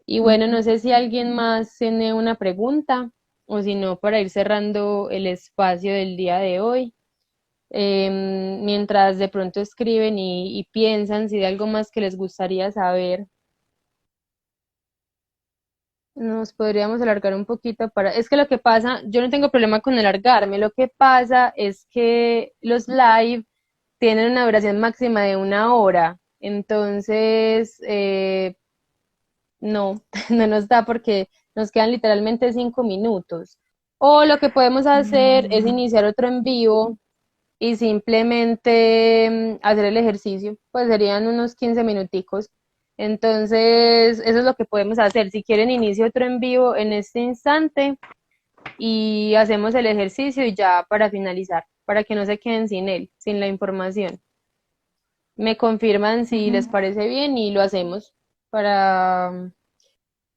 Y bueno, no Ujú. sé si alguien más tiene una pregunta o si no, para ir cerrando el espacio del día de hoy. Mientras de pronto escriben y piensan si hay algo más que les gustaría saber, nos podríamos alargar un poquito para... Es que lo que pasa, yo no tengo problema con alargarme, lo que pasa es que los live tienen una duración máxima de 1 hora, entonces no, no nos da porque nos quedan literalmente 5 minutos. O lo que podemos hacer es Mm. iniciar otro en vivo y simplemente hacer el ejercicio, pues serían unos 15 minuticos. Entonces, eso es lo que podemos hacer. Si quieren, inicio otro en vivo en este instante y hacemos el ejercicio y ya para finalizar, para que no se queden sin él, sin la información. Me confirman si les Ujú. parece bien y lo hacemos para...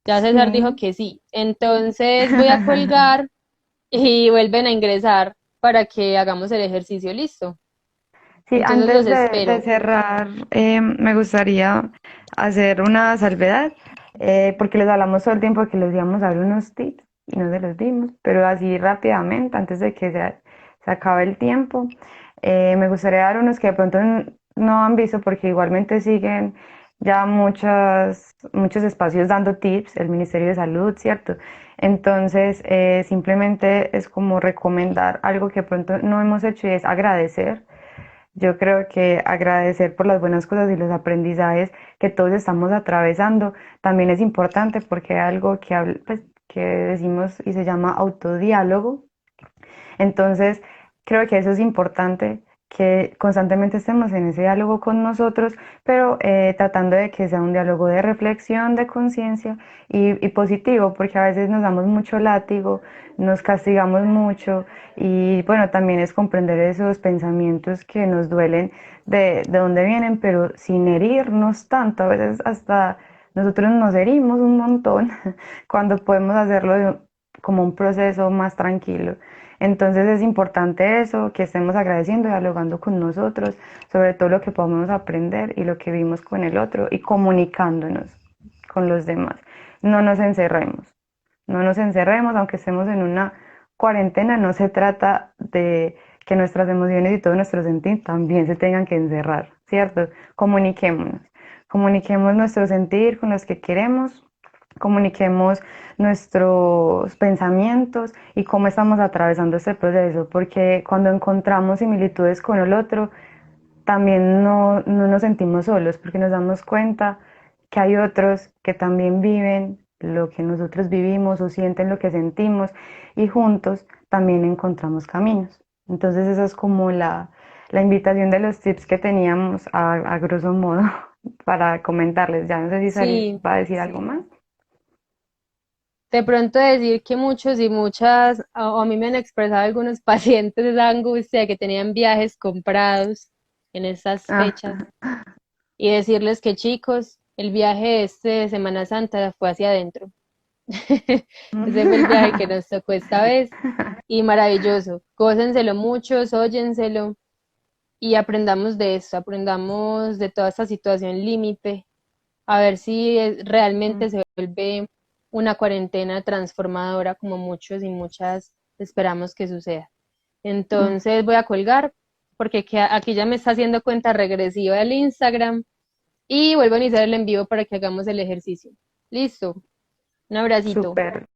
Ya César dijo Sí. que sí. Entonces voy a colgar y vuelven a ingresar para que hagamos el ejercicio. Listo. Sí, Entonces los antes de espero. cerrar, me gustaría hacer una salvedad, porque les hablamos todo el tiempo que les íbamos a dar unos tips y no se los dimos, pero así rápidamente, antes de que se acabe el tiempo, me gustaría dar unos que de pronto no han visto porque igualmente siguen ya muchos espacios dando tips, el Ministerio de Salud, ¿cierto? Entonces, simplemente es como recomendar algo que de pronto no hemos hecho y es agradecer. Yo creo que agradecer por las buenas cosas y los aprendizajes que todos estamos atravesando también es importante porque hay algo pues, que decimos y se llama autodiálogo. Entonces, creo que eso es importante, que constantemente estemos en ese diálogo con nosotros, pero tratando de que sea un diálogo de reflexión, de conciencia y positivo, porque a veces nos damos mucho látigo, nos castigamos mucho y bueno, también es comprender esos pensamientos que nos duelen de dónde vienen, pero sin herirnos tanto, a veces hasta nosotros nos herimos un montón cuando podemos hacerlo como un proceso más tranquilo. Entonces es importante eso, que estemos agradeciendo y dialogando con nosotros sobre todo lo que podemos aprender y lo que vimos con el otro y comunicándonos con los demás. No nos encerremos, no nos encerremos, aunque estemos en una cuarentena, no se trata de que nuestras emociones y todos nuestros sentidos también se tengan que encerrar, ¿cierto? Comuniquémonos, comuniquemos nuestro sentir con los que queremos, comuniquemos nuestros pensamientos y cómo estamos atravesando este proceso, porque cuando encontramos similitudes con el otro, también no nos sentimos solos, porque nos damos cuenta que hay otros que también viven lo que nosotros vivimos o sienten lo que sentimos y juntos también encontramos caminos. Entonces esa es como la invitación de los tips que teníamos a grosso modo para comentarles. Ya no sé si Sari Sí, va a decir algo más. de pronto decir que muchos y muchas, o a mí me han expresado algunos pacientes esa angustia de que tenían viajes comprados en estas Ah. fechas y decirles que chicos, el viaje este de Semana Santa fue hacia adentro. Ese fue el viaje que nos tocó esta vez y maravilloso. Gócenselo mucho, óyenselo y aprendamos de esto, aprendamos de toda esta situación límite, a ver si realmente se vuelve una cuarentena transformadora como muchos y muchas esperamos que suceda. Entonces voy a colgar porque aquí ya me está haciendo cuenta regresiva el Instagram y vuelvo a iniciar el envío para que hagamos el ejercicio. Listo, un abracito. Súper.